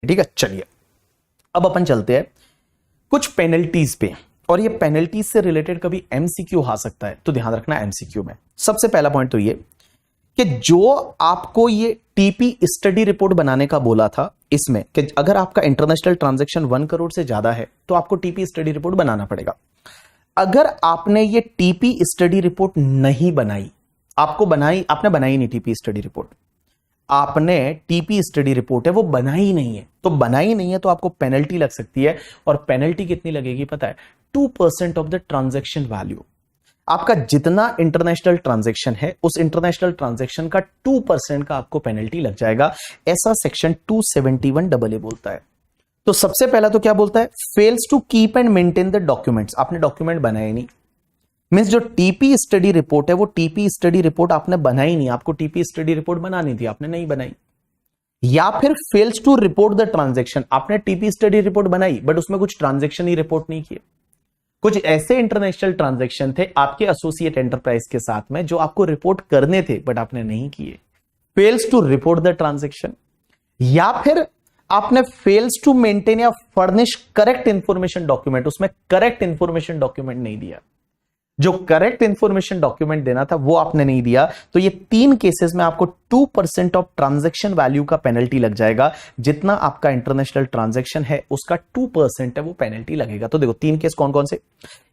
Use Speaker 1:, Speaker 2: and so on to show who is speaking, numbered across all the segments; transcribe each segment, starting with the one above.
Speaker 1: ठीक है, चलिए अब अपन चलते हैं कुछ पेनल्टीज पे, और ये पेनल्टीज से रिलेटेड कभी एमसीक्यू आ सकता है, तो ध्यान रखना एमसीक्यू में। सबसे पहला पॉइंट तो ये कि जो आपको ये टीपी स्टडी रिपोर्ट बनाने का बोला था इसमें कि अगर आपका इंटरनेशनल ट्रांजैक्शन 1 करोड़ से ज्यादा है तो आपको टीपी स्टडी रिपोर्ट बनाना पड़ेगा। अगर आपने ये टीपी स्टडी रिपोर्ट नहीं बनाई, आपने बनाई नहीं टीपी स्टडी रिपोर्ट, आपने टीपी स्टडी रिपोर्ट है वो बनाई नहीं है, तो बनाई नहीं है तो आपको पेनल्टी लग सकती है। और पेनल्टी कितनी लगेगी पता है? 2% ऑफ द ट्रांजैक्शन वैल्यू। आपका जितना इंटरनेशनल ट्रांजैक्शन है उस इंटरनेशनल ट्रांजैक्शन का 2% का आपको पेनल्टी लग जाएगा, ऐसा सेक्शन 271AA बोलता है। तो सबसे पहला तो क्या बोलता है? Fails to keep and maintain the documents. आपने डॉक्यूमेंट बनाए नहीं, मींस जो टीपी स्टडी रिपोर्ट है वो टीपी स्टडी रिपोर्ट आपने बनाई नहीं, आपको टीपी स्टडी रिपोर्ट बनानी थी, आपने नहीं बनाई। या फिर fails to report the transaction, आपने टीपी स्टडी रिपोर्ट बनाई बट उसमें कुछ ट्रांजैक्शन ही रिपोर्ट नहीं किए। कुछ ऐसे इंटरनेशनल ट्रांजैक्शन थे आपके एसोसिएट एंटरप्राइज के साथ में जो आपको रिपोर्ट करने थे बट आपने नहीं किए, fails to report the transaction. या फिर आपने फेल्स टू मेंटेन या फर्निश करेक्ट इंफॉर्मेशन डॉक्यूमेंट, उसमें करेक्ट इंफॉर्मेशन डॉक्यूमेंट नहीं दिया, जो करेक्ट इंफॉर्मेशन डॉक्यूमेंट देना था वो आपने नहीं दिया। तो ये 3 केसेस में आपको 2% ऑफ ट्रांजैक्शन वैल्यू का पेनल्टी लग जाएगा। जितना आपका इंटरनेशनल ट्रांजैक्शन है उसका 2% है वो पेनल्टी लगेगा। तो देखो 3 केस कौन कौन से?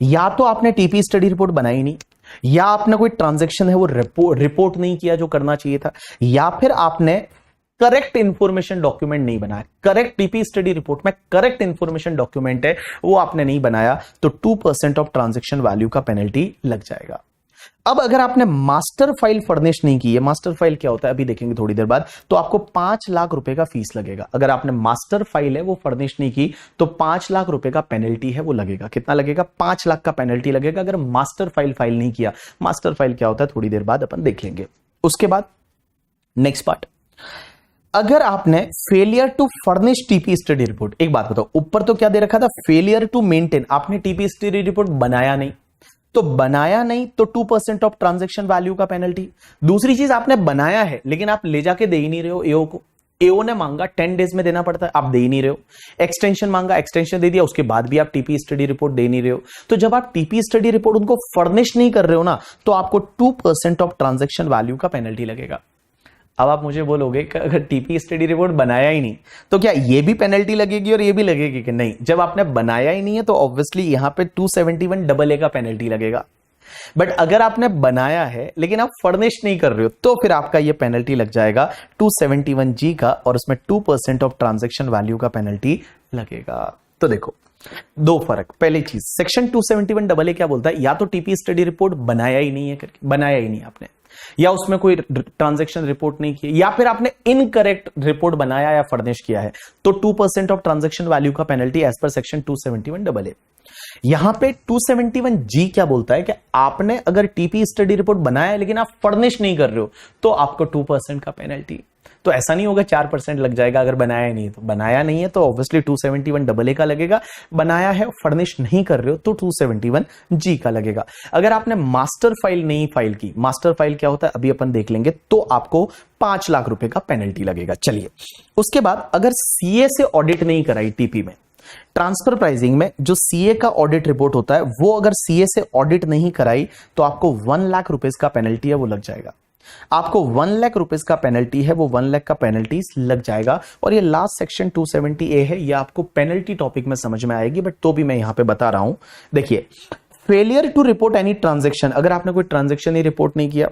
Speaker 1: या तो आपने टीपी स्टडी रिपोर्ट बनाई नहीं, या आपने कोई ट्रांजैक्शन है वो रिपोर्ट नहीं किया जो करना चाहिए था, या फिर आपने करेक्ट इंफॉर्मेशन डॉक्यूमेंट नहीं बनाया। करेक्ट टीपी स्टडी रिपोर्ट में करेक्ट इंफॉर्मेशन डॉक्यूमेंट है वो आपने नहीं बनाया, तो 2% ऑफ ट्रांजैक्शन वैल्यू का पेनल्टी लग जाएगा। अब अगर आपने मास्टर फाइल फर्निश नहीं की है, मास्टर फाइल क्या होता है अभी देखेंगे थोड़ी देर बाद, तो आपको 5 लाख रुपए का फीस लगेगा। अगर आपने मास्टर फाइल है वो फर्निश नहीं की तो 5 लाख रुपए का पेनल्टी है वो लगेगा। कितना लगेगा? 5 लाख का पेनल्टी लगेगा अगर मास्टर फाइल नहीं किया। मास्टर फाइल क्या होता है थोड़ी देर बाद अपन देख लेंगे। उसके बाद नेक्स्ट पार्ट, अगर आपने failure to furnish TP study report, एक बात बताओ, ऊपर तो क्या दे रखा था? Failure to maintain. आपने टीपी स्टडी रिपोर्ट बनाया नहीं, तो बनाया नहीं तो 2% ऑफ ट्रांजैक्शन वैल्यू का पेनल्टी। दूसरी चीज, आपने बनाया है लेकिन आप ले जाके दे ही नहीं रहे हो एओ को। एओ ने मांगा 10 डेज में देना पड़ता है, आप दे ही नहीं रहे हो। एक्सटेंशन मांगा, एक्सटेंशन दे दिया, उसके बाद भी आप टीपी स्टडी रिपोर्ट दे नहीं रहे हो। तो जब आप टीपी स्टडी रिपोर्ट उनको फर्निश नहीं कर रहे हो ना, तो आपको 2% ऑफ ट्रांजैक्शन वैल्यू का पेनल्टी लगेगा। अब आप मुझे बोलोगे कि अगर टीपी स्टडी रिपोर्ट बनाया ही नहीं तो क्या ये भी पेनल्टी लगेगी और ये भी लगेगी? कि नहीं, जब आपने बनाया ही नहीं है तो ऑब्वियसली यहां पे 271AA का पेनल्टी लगेगा। बट अगर आपने बनाया है लेकिन आप फर्निश नहीं कर रहे हो तो फिर आपका ये पेनल्टी लग जाएगा 271G का, और उसमें 2% ऑफ ट्रांजैक्शन वैल्यू का पेनल्टी लगेगा। तो देखो दो फर्क। पहली चीज, सेक्शन 271AA क्या बोलता है? या तो टीपी स्टडी रिपोर्ट बनाया ही नहीं है करके, बनाया ही नहीं आपने, या उसमें कोई ट्रांजैक्शन रिपोर्ट नहीं की, या फिर आपने इनकरेक्ट रिपोर्ट बनाया या फर्निश किया है, तो 2% ऑफ ट्रांजैक्शन वैल्यू का penalty as per section 271AA। यहां पे 271G क्या बोलता है कि आपने अगर टीपी स्टडी रिपोर्ट बनाया है लेकिन आप फर्निश नहीं कर रहे हो तो आपको 2% का पेनल्टी। तो ऐसा नहीं होगा 4% लग जाएगा अगर बनाया नहीं है तो। बनाया नहीं है तो ऑब्वियसली 271AA का लगेगा, बनाया है फर्निश नहीं कर रहे हो तो 271G का लगेगा। अगर आपने मास्टर फाइल नहीं फाइल की, मास्टर फाइल क्या होता है अभी अपन देख लेंगे, तो आपको 5 लाख रुपए का पेनल्टी लगेगा। चलिए उसके बाद, अगर सीए से ऑडिट नहीं कराई टीपी में, ट्रांसफर प्राइसिंग में जो सीए का ऑडिट रिपोर्ट होता है वो अगर सीए से ऑडिट नहीं कराई तो आपको 1 लाख रुपए का पेनल्टी है वो लग जाएगा। आपको 1 लाख रुपए का पेनल्टी है वो 1 लाख का पेनल्टी लग जाएगा। और ये लास्ट सेक्शन 270A है, ये आपको पेनल्टी टॉपिक में समझ में आएगी, बट तो भी मैं यहां पे बता रहा हूं। देखिए, failure to report any transaction, अगर आपने कोई ट्रांजैक्शन ही रिपोर्ट नहीं किया,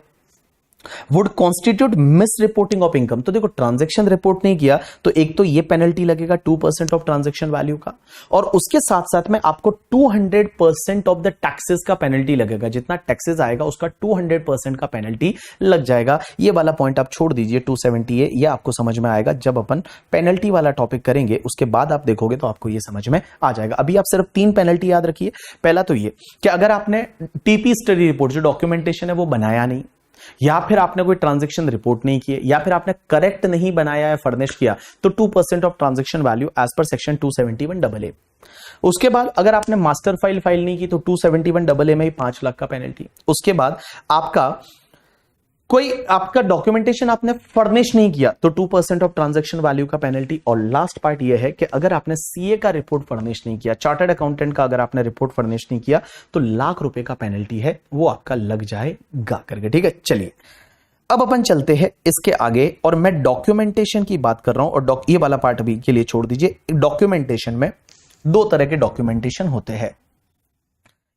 Speaker 1: would constitute misreporting of income. तो देखो ट्रांजैक्शन रिपोर्ट नहीं किया तो एक तो ये पेनल्टी लगेगा 2% ऑफ ट्रांजैक्शन वैल्यू का, और उसके साथ साथ में आपको 200% ऑफ द टैक्सेस का पेनल्टी लगेगा। जितना टैक्सेस आएगा उसका 200% का पेनल्टी लग जाएगा। ये वाला पॉइंट आप छोड़ दीजिए 270A, ये आपको समझ में आएगा जब अपन पेनल्टी वाला टॉपिक करेंगे, उसके बाद आप देखोगे तो आपको ये समझ में आ जाएगा। अभी आप सिर्फ 3 पेनल्टी याद रखिए। पहला तो ये कि अगर आपने टीपी स्टडी रिपोर्ट जो डॉक्यूमेंटेशन है वो बनाया नहीं, या फिर आपने कोई ट्रांजैक्शन रिपोर्ट नहीं किए, या फिर आपने करेक्ट नहीं बनाया है फर्निश किया, तो 2% of transaction value as per section 271AA। उसके बाद अगर आपने मास्टर फाइल नहीं की तो 271AA में ही 5 लाख का पेनल्टी। उसके बाद आपका कोई आपका डॉक्यूमेंटेशन आपने फर्निश नहीं किया तो 2% ऑफ ट्रांजैक्शन वैल्यू का पेनल्टी। और लास्ट पार्ट यह है कि अगर आपने सीए का रिपोर्ट फर्निश नहीं किया, चार्टर्ड अकाउंटेंट का अगर आपने रिपोर्ट फर्निश नहीं किया तो ₹1,00,000 का पेनल्टी है, वो आपका लग जाएगा करके। ठीक है, चलिए अब अपन चलते हैं इसके आगे। और मैं डॉक्यूमेंटेशन की बात कर रहा हूं, और ये वाला पार्ट अभी के लिए छोड़ दीजिए। डॉक्यूमेंटेशन में 2 तरह के डॉक्यूमेंटेशन होते हैं,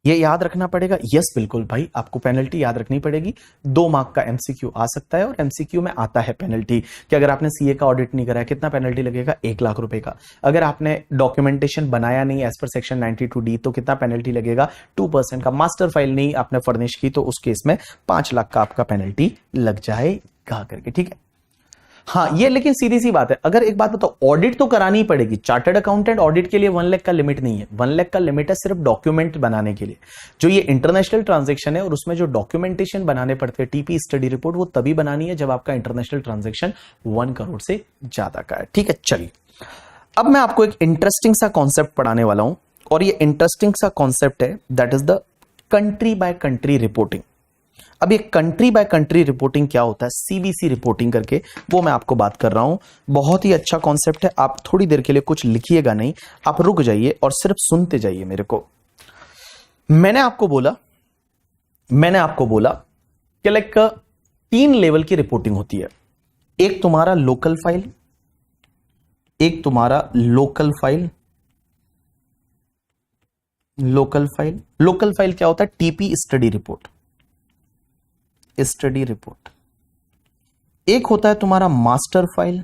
Speaker 1: ये याद रखना पड़ेगा। यस बिल्कुल भाई, आपको पेनल्टी याद रखनी पड़ेगी। 2 मार्क का एमसीक्यू आ सकता है, और एमसीक्यू में आता है पेनल्टी कि अगर आपने सीए का ऑडिट नहीं कराया कितना पेनल्टी लगेगा, ₹1,00,000 का। अगर आपने डॉक्यूमेंटेशन बनाया नहीं एज पर सेक्शन 92D तो कितना पेनल्टी लगेगा, 2% का। मास्टर फाइल नहीं आपने फर्निश की तो उस केस में 5,00,000 का आपका पेनल्टी लग जाएगा करके। ठीक है, हाँ ये लेकिन सीधी सी बात है। अगर एक बात बताओ, ऑडिट तो करानी ही पड़ेगी। चार्टर्ड अकाउंटेंट ऑडिट के लिए 1,00,000 का लिमिट नहीं है, 1,00,000 का लिमिट है सिर्फ डॉक्यूमेंट बनाने के लिए। जो ये इंटरनेशनल ट्रांजैक्शन है और उसमें जो डॉक्यूमेंटेशन बनाने पड़ते हैं, टीपी स्टडी रिपोर्ट, वो तभी बनानी है जब आपका इंटरनेशनल ट्रांजैक्शन 1 करोड़ से ज्यादा का है। ठीक है, चलिए अब मैं आपको एक इंटरेस्टिंग सा कॉन्सेप्ट पढ़ाने वाला हूं, और ये इंटरेस्टिंग सा कॉन्सेप्ट है, that is the country by country reporting. अब ये कंट्री बाय कंट्री रिपोर्टिंग क्या होता है, सीबीसी रिपोर्टिंग करके, वो मैं आपको बात कर रहा हूं। बहुत ही अच्छा कॉन्सेप्ट है। आप थोड़ी देर के लिए कुछ लिखिएगा नहीं, आप रुक जाइए और सिर्फ सुनते जाइए मेरे को। मैंने आपको बोला कि लाइक 3 लेवल की रिपोर्टिंग होती है। एक तुम्हारा लोकल फाइल, एक तुम्हारा लोकल फाइल क्या होता है, TP study report, study report. एक होता है तुम्हारा मास्टर फाइल।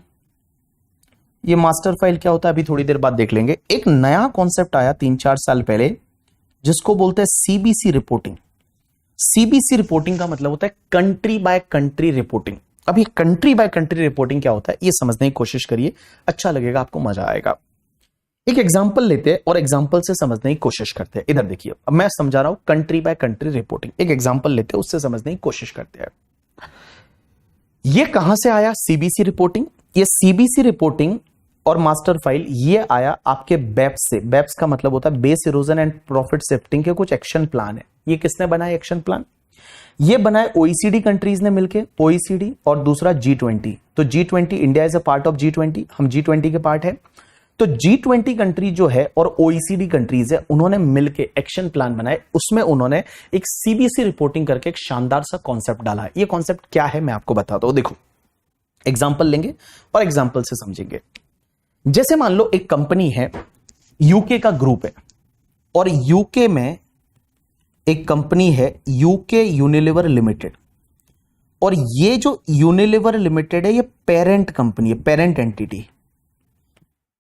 Speaker 1: ये मास्टर फाइल क्या होता है अभी थोड़ी देर बाद देख लेंगे। एक नया कॉन्सेप्ट आया 3-4 साल पहले जिसको बोलते हैं सीबीसी रिपोर्टिंग। सीबीसी रिपोर्टिंग का मतलब होता है कंट्री बाय कंट्री रिपोर्टिंग। अब ये कंट्री बाय कंट्री रिपोर्टिंग क्या होता है ये समझने की कोशिश करिए, अच्छा लगेगा, आपको मजा आएगा। एक एग्जांपल लेते हैं और एग्जांपल से समझने की कोशिश करते हैं। इधर देखिए, अब मैं समझा रहा हूं कंट्री बाय कंट्री रिपोर्टिंग। एक एग्जांपल लेते हैं, उससे समझने की कोशिश करते हैं। ये कहां से आया सीबीसी रिपोर्टिंग? ये सीबीसी रिपोर्टिंग और मास्टर फाइल ये आया आपके बेप्स से। बेप्स का मतलब होता है base erosion and profit shifting के कुछ एक्शन प्लान है। ये किसने बनाए एक्शन प्लान? ये बनाए ओईसीडी कंट्रीज ने मिलकर, ओईसीडी और दूसरा G20। तो G20, India is a part of G20, हम G20 के पार्ट है। तो G20 कंट्री जो है और ओईसीडी कंट्रीज है, उन्होंने मिलकर एक्शन प्लान बनाए। उसमें उन्होंने एक सीबीसी रिपोर्टिंग करके एक शानदार सा कॉन्सेप्ट डाला है। ये कॉन्सेप्ट क्या है मैं आपको बताता हूं। देखो, एग्जांपल लेंगे और एग्जांपल से समझेंगे। जैसे मान लो एक कंपनी है, यूके का ग्रुप है, और यूके में एक कंपनी है यूके यूनिलीवर लिमिटेड। और ये जो यूनिलीवर लिमिटेड है ये पेरेंट कंपनी है, पेरेंट एंटिटी।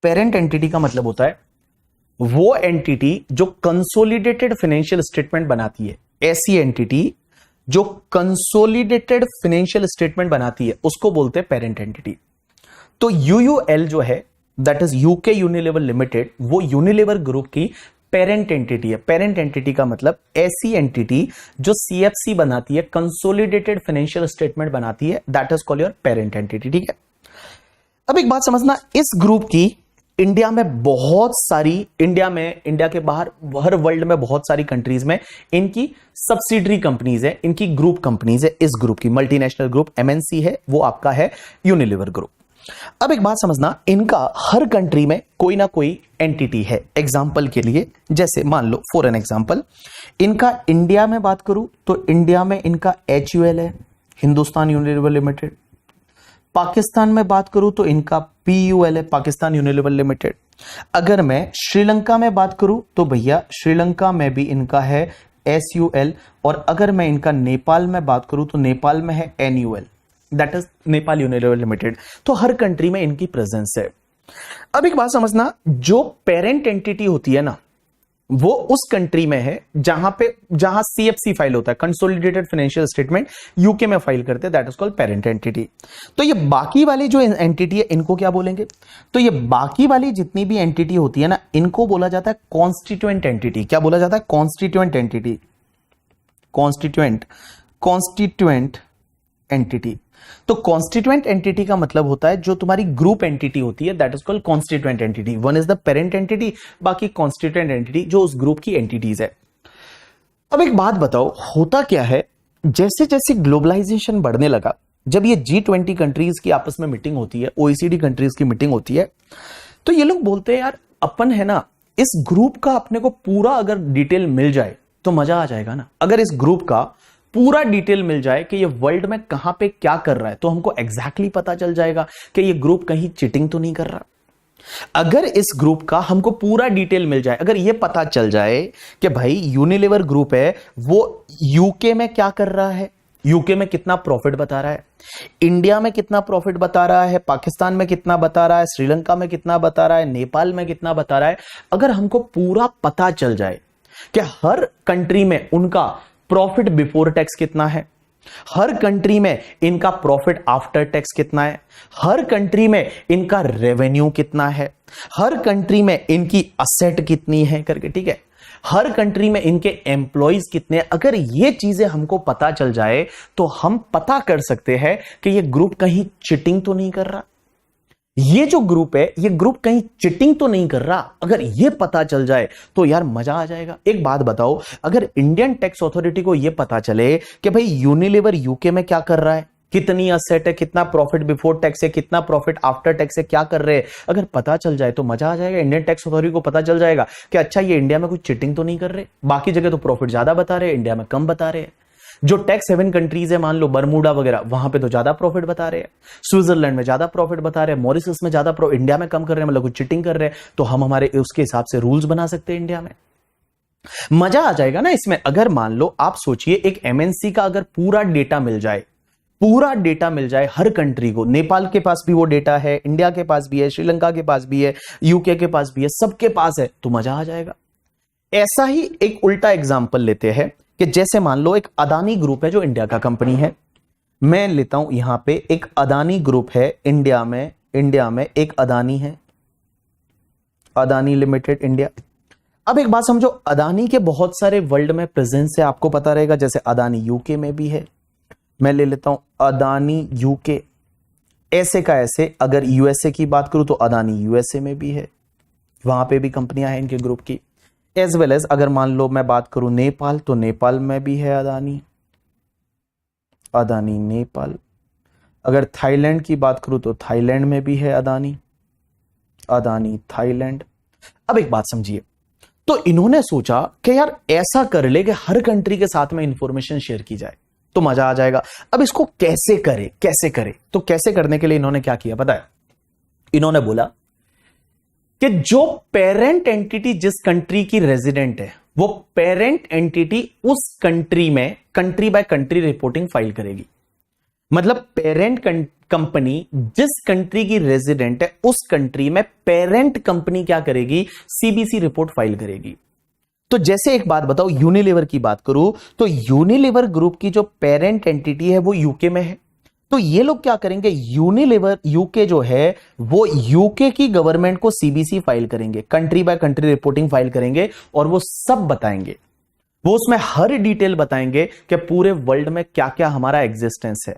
Speaker 1: पेरेंट एंटिटी का मतलब होता है वो एंटिटी जो कंसोलिडेटेड फाइनेंशियल स्टेटमेंट बनाती है। ऐसी एंटिटी जो कंसोलिडेटेड फाइनेंशियल स्टेटमेंट बनाती है उसको बोलते हैं पेरेंट एंटिटी। तो यूयूएल जो है, that is UK Unilever limited, वो यूनिलीवर ग्रुप की पेरेंट एंटिटी है। पेरेंट एंटिटी का मतलब ऐसी एंटिटी जो सीएफसी बनाती है, कंसोलिडेटेड फाइनेंशियल स्टेटमेंट बनाती है, that is called your parent entity. ठीक है, अब एक बात समझना, इस ग्रुप की इंडिया में बहुत सारी, इंडिया के बाहर हर वर्ल्ड में बहुत सारी कंट्रीज में इनकी सब्सिडरी कंपनीज है, इनकी ग्रुप कंपनीज है। इस ग्रुप की मल्टीनेशनल ग्रुप एमएनसी है, वो आपका है यूनिलीवर ग्रुप। अब एक बात समझना, इनका हर कंट्री में कोई ना कोई एंटिटी है। एग्जांपल के लिए, जैसे मान लो फॉर एन एग्जांपल, इनका इंडिया में बात करूं तो इंडिया में इनका HUL है, हिंदुस्तान यूनिलीवर लिमिटेड। पाकिस्तान में बात करूं तो इनका PUL है, पाकिस्तान यूनिलीवर लिमिटेड। अगर मैं श्रीलंका में बात करूं तो भैया श्रीलंका में भी इनका है SUL। और अगर मैं इनका नेपाल में बात करूं तो नेपाल में है NUL, that is Nepal Unilever limited. तो हर कंट्री में इनकी प्रेजेंस है। अब एक बात समझना, जो पेरेंट एंटिटी होती है ना, वो उस कंट्री में है जहां सीएफसी फाइल होता है, कंसोलिडेटेड फाइनेंशियल स्टेटमेंट यूके में फाइल करते हैं, that is called parent entity. तो ये बाकी वाली जो एंटिटी है इनको क्या बोलेंगे? तो ये बाकी वाली जितनी भी एंटिटी होती है ना, इनको बोला जाता है कॉन्स्टिट्यूएंट एंटिटी। क्या बोला जाता है? Constituent entity. Constituent entity. तो कॉन्स्टिट्यूएंट एंटिटी का मतलब होता है जो तुम्हारी ग्रुप एंटिटी होती है, that is called constituent entity. One is the parent entity, बाकी कॉन्स्टिट्यूएंट एंटिटी जो उस ग्रुप की एंटिटीज है। अब एक बात बताओ, होता क्या है जैसे जैसे ग्लोबलाइजेशन बढ़ने लगा, जब ये G20 कंट्रीज की आपस में मीटिंग होती है, OECD कंट्रीज की मीटिंग होती है, तो ये लोग बोलते हैं यार अपन है ना, इस ग्रुप का अपने को पूरा अगर डिटेल मिल जाए तो मजा आ जाएगा ना। अगर इस ग्रुप का पूरा डिटेल मिल जाए कि ये वर्ल्ड में कहां पे क्या कर रहा है, तो हमको एग्जैक्टली पता चल जाएगा कि ये ग्रुप कहीं चिटिंग तो नहीं कर रहा। अगर इस ग्रुप का हमको पूरा डिटेल मिल जाए, अगर ये पता चल जाए कि भाई यूनिलीवर ग्रुप है वो यूके में क्या कर रहा है, यूके में कितना प्रॉफिट बता रहा है, इंडिया में कितना प्रॉफिट बता रहा है, पाकिस्तान में कितना बता रहा है, श्रीलंका में कितना बता रहा है, नेपाल में कितना बता रहा है, अगर हमको पूरा पता चल जाए कि हर कंट्री में उनका प्रॉफिट बिफोर टैक्स कितना है, हर कंट्री में इनका प्रॉफिट आफ्टर टैक्स कितना है, हर कंट्री में इनका रेवेन्यू कितना है, हर कंट्री में इनकी असेट कितनी है करके, ठीक है, हर कंट्री में इनके एम्प्लॉइज कितने, अगर ये चीजें हमको पता चल जाए तो हम पता कर सकते हैं कि ये ग्रुप कहीं चिटिंग तो नहीं कर रहा, ये जो ग्रुप है ये ग्रुप कहीं चिटिंग तो नहीं कर रहा। अगर ये पता चल जाए तो यार मजा आ जाएगा। एक बात बताओ, अगर इंडियन टैक्स अथॉरिटी को ये पता चले कि भाई यूनिलीवर यूके में क्या कर रहा है, कितनी असेट है, कितना प्रॉफिट बिफोर टैक्स है, कितना प्रॉफिट आफ्टर टैक्स है, क्या कर रहे हैं, अगर पता चल जाए तो मजा आ जाएगा। इंडियन टैक्स अथॉरिटी को पता चल जाएगा कि अच्छा ये इंडिया में कुछ चिटिंग तो नहीं कर रहे, बाकी जगह तो प्रॉफिट ज्यादा बता रहे हैं, इंडिया में कम बता रहे हैं। जो टैक्स हेवन कंट्रीज है, मान लो बरमूडा वगैरह, वहां पे तो ज्यादा प्रॉफिट बता रहे हैं, स्विट्जरलैंड में ज्यादा प्रॉफिट बता रहे हैं, मॉरिशस में ज्यादा इंडिया में कम कर रहे हैं, मतलब कुछ चिटिंग कर रहे हैं, तो हम हमारे उसके हिसाब से रूल्स बना सकते हैं इंडिया में। मजा आ जाएगा ना इसमें। अगर मान लो आप सोचिए एक एमएनसी का अगर पूरा डेटा मिल जाए, पूरा डेटा मिल जाए हर कंट्री को, नेपाल के पास भी वो डेटा है, इंडिया के पास भी है, श्रीलंका के पास भी है, यूके के पास भी है, सबके पास है, तो मजा आ जाएगा। ऐसा ही एक उल्टा एग्जांपल लेते हैं कि जैसे मान लो एक अदानी ग्रुप है जो इंडिया का कंपनी है, मैं लेता हूं यहां पे एक अदानी ग्रुप है इंडिया में एक अदानी है, अदानी लिमिटेड इंडिया। अब एक बात समझो, अदानी के बहुत सारे वर्ल्ड में प्रेजेंस है, आपको पता रहेगा, जैसे अदानी यूके में भी है, मैं ले लेता हूं अदानी यूके, ऐसे का ऐसे अगर यूएसए की बात करूं तो अदानी यूएसए में भी है, वहां पे भी कंपनियां हैं इनके ग्रुप की, एज वेल एज अगर मान लो मैं बात करूं नेपाल, तो नेपाल में भी है अदानी नेपाल। अगर थाईलैंड की बात करूं तो थाईलैंड में भी है अदानी थाईलैंड। अब एक बात समझिए, तो इन्होंने सोचा कि यार ऐसा कर ले कि हर कंट्री के साथ में इंफॉर्मेशन शेयर की जाए तो मजा आ जाएगा। अब इसको कैसे करे, तो कैसे करने के लिए इन्होंने क्या किया पता है, इन्होंने बोला कि जो पेरेंट एंटिटी जिस कंट्री की रेजिडेंट है, वो पेरेंट एंटिटी उस कंट्री में country by country reporting file करेगी। मतलब पेरेंट कंपनी जिस कंट्री की रेजिडेंट है उस कंट्री में पेरेंट कंपनी क्या करेगी, सीबीसी रिपोर्ट फाइल करेगी। तो जैसे एक बात बताओ, यूनिलीवर की बात करूं तो यूनिलीवर ग्रुप की जो पेरेंट एंटिटी है वो यूके में है, तो ये लोग क्या करेंगे, यूनिलीवर यूके जो है वो यूके की गवर्नमेंट को सीबीसी फाइल करेंगे, country by country reporting file करेंगे, और वो सब बताएंगे, वो उसमें हर डिटेल बताएंगे कि पूरे वर्ल्ड में क्या क्या हमारा एग्जिस्टेंस है।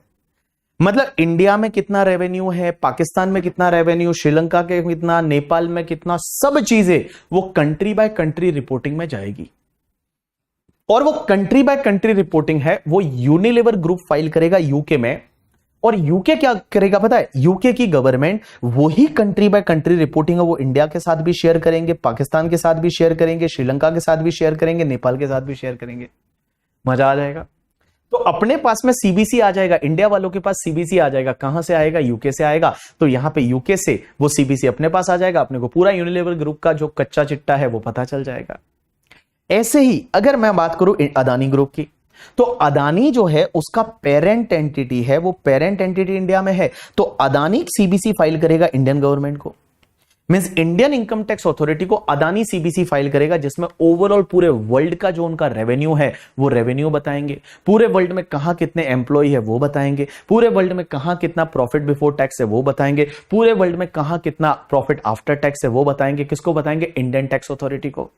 Speaker 1: मतलब इंडिया में कितना रेवेन्यू है, पाकिस्तान में कितना रेवेन्यू, श्रीलंका के कितना, नेपाल में कितना, सब चीजें वो कंट्री बाय कंट्री रिपोर्टिंग में जाएगी। और वो कंट्री बाय कंट्री रिपोर्टिंग है वो यूनिलीवर ग्रुप फाइल करेगा यूके में, और यूके क्या करेगा पता है, यूके की गवर्नमेंट वही कंट्री बाय कंट्री रिपोर्टिंग है वो इंडिया के साथ भी शेयर करेंगे, पाकिस्तान के साथ भी शेयर करेंगे, श्रीलंका के साथ भी शेयर करेंगे, नेपाल के साथ भी शेयर करेंगे। मजा आ जाएगा। तो अपने पास में सीबीसी आ जाएगा, इंडिया वालों के पास सीबीसी आ जाएगा, कहां से आएगा, यूके से आएगा, तो यहां पे यूके से वो सीबीसी अपने पास आ जाएगा, अपने को पूरा यूनिलीवर ग्रुप का जो कच्चा चिट्टा है वो पता चल जाएगा। ऐसे ही अगर मैं बात करूं अदानी ग्रुप की, तो अदानी जो है उसका पेरेंट एंटिटी है, वो पेरेंट एंटिटी इंडिया में है, तो अदानी सीबीसी फाइल करेगा इंडियन गवर्नमेंट को, means Indian income tax authority को अदानी सीबीसी फाइल करेगा, जिसमें ओवरऑल पूरे वर्ल्ड का जो उनका रेवेन्यू है वो रेवेन्यू बताएंगे, पूरे वर्ल्ड में कहां कितने एम्प्लॉय है वो बताएंगे, पूरे वर्ल्ड में कहां कितना प्रॉफिट बिफोर टैक्स है वो बताएंगे, पूरे वर्ल्ड में कहां कितना प्रॉफिट आफ्टर टैक्स है वो बताएंगे। किसको बताएंगे, इंडियन टैक्स अथॉरिटी को।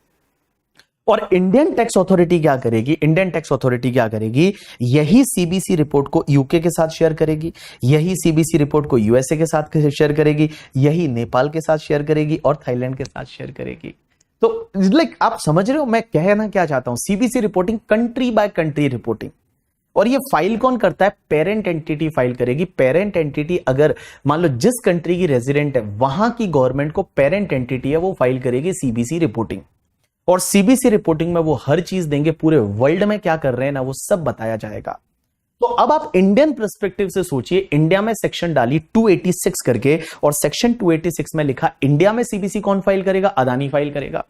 Speaker 1: और इंडियन टैक्स अथॉरिटी क्या करेगी, इंडियन टैक्स अथॉरिटी क्या करेगी, यही सीबीसी रिपोर्ट को यूके के साथ शेयर करेगी, यही सीबीसी रिपोर्ट को यूएसए के साथ शेयर करेगी, यही नेपाल के साथ शेयर करेगी, और थाईलैंड के साथ शेयर करेगी। तो लाइक आप समझ रहे हो मैं कहना क्या चाहता हूं, CBC reporting country by country reporting, और ये फाइल कौन करता है? पेरेंट एंटिटी फाइल करेगी। पेरेंट एंटिटी अगर मान लो जिस कंट्री की रेजिडेंट है वहां की गवर्नमेंट को पेरेंट एंटिटी है वो फाइल करेगी सीबीसी रिपोर्टिंग, और सीबीसी रिपोर्टिंग में वो हर चीज देंगे, पूरे वर्ल्ड में क्या कर रहे हैं ना वो सब बताया जाएगा। तो अब आप इंडियन पर्सपेक्टिव से सोचिए, इंडिया में सेक्शन डाली 286 करके, और सेक्शन 286 में लिखा इंडिया में सीबीसी कौन फाइल करेगा? अदानी फाइल करेगा।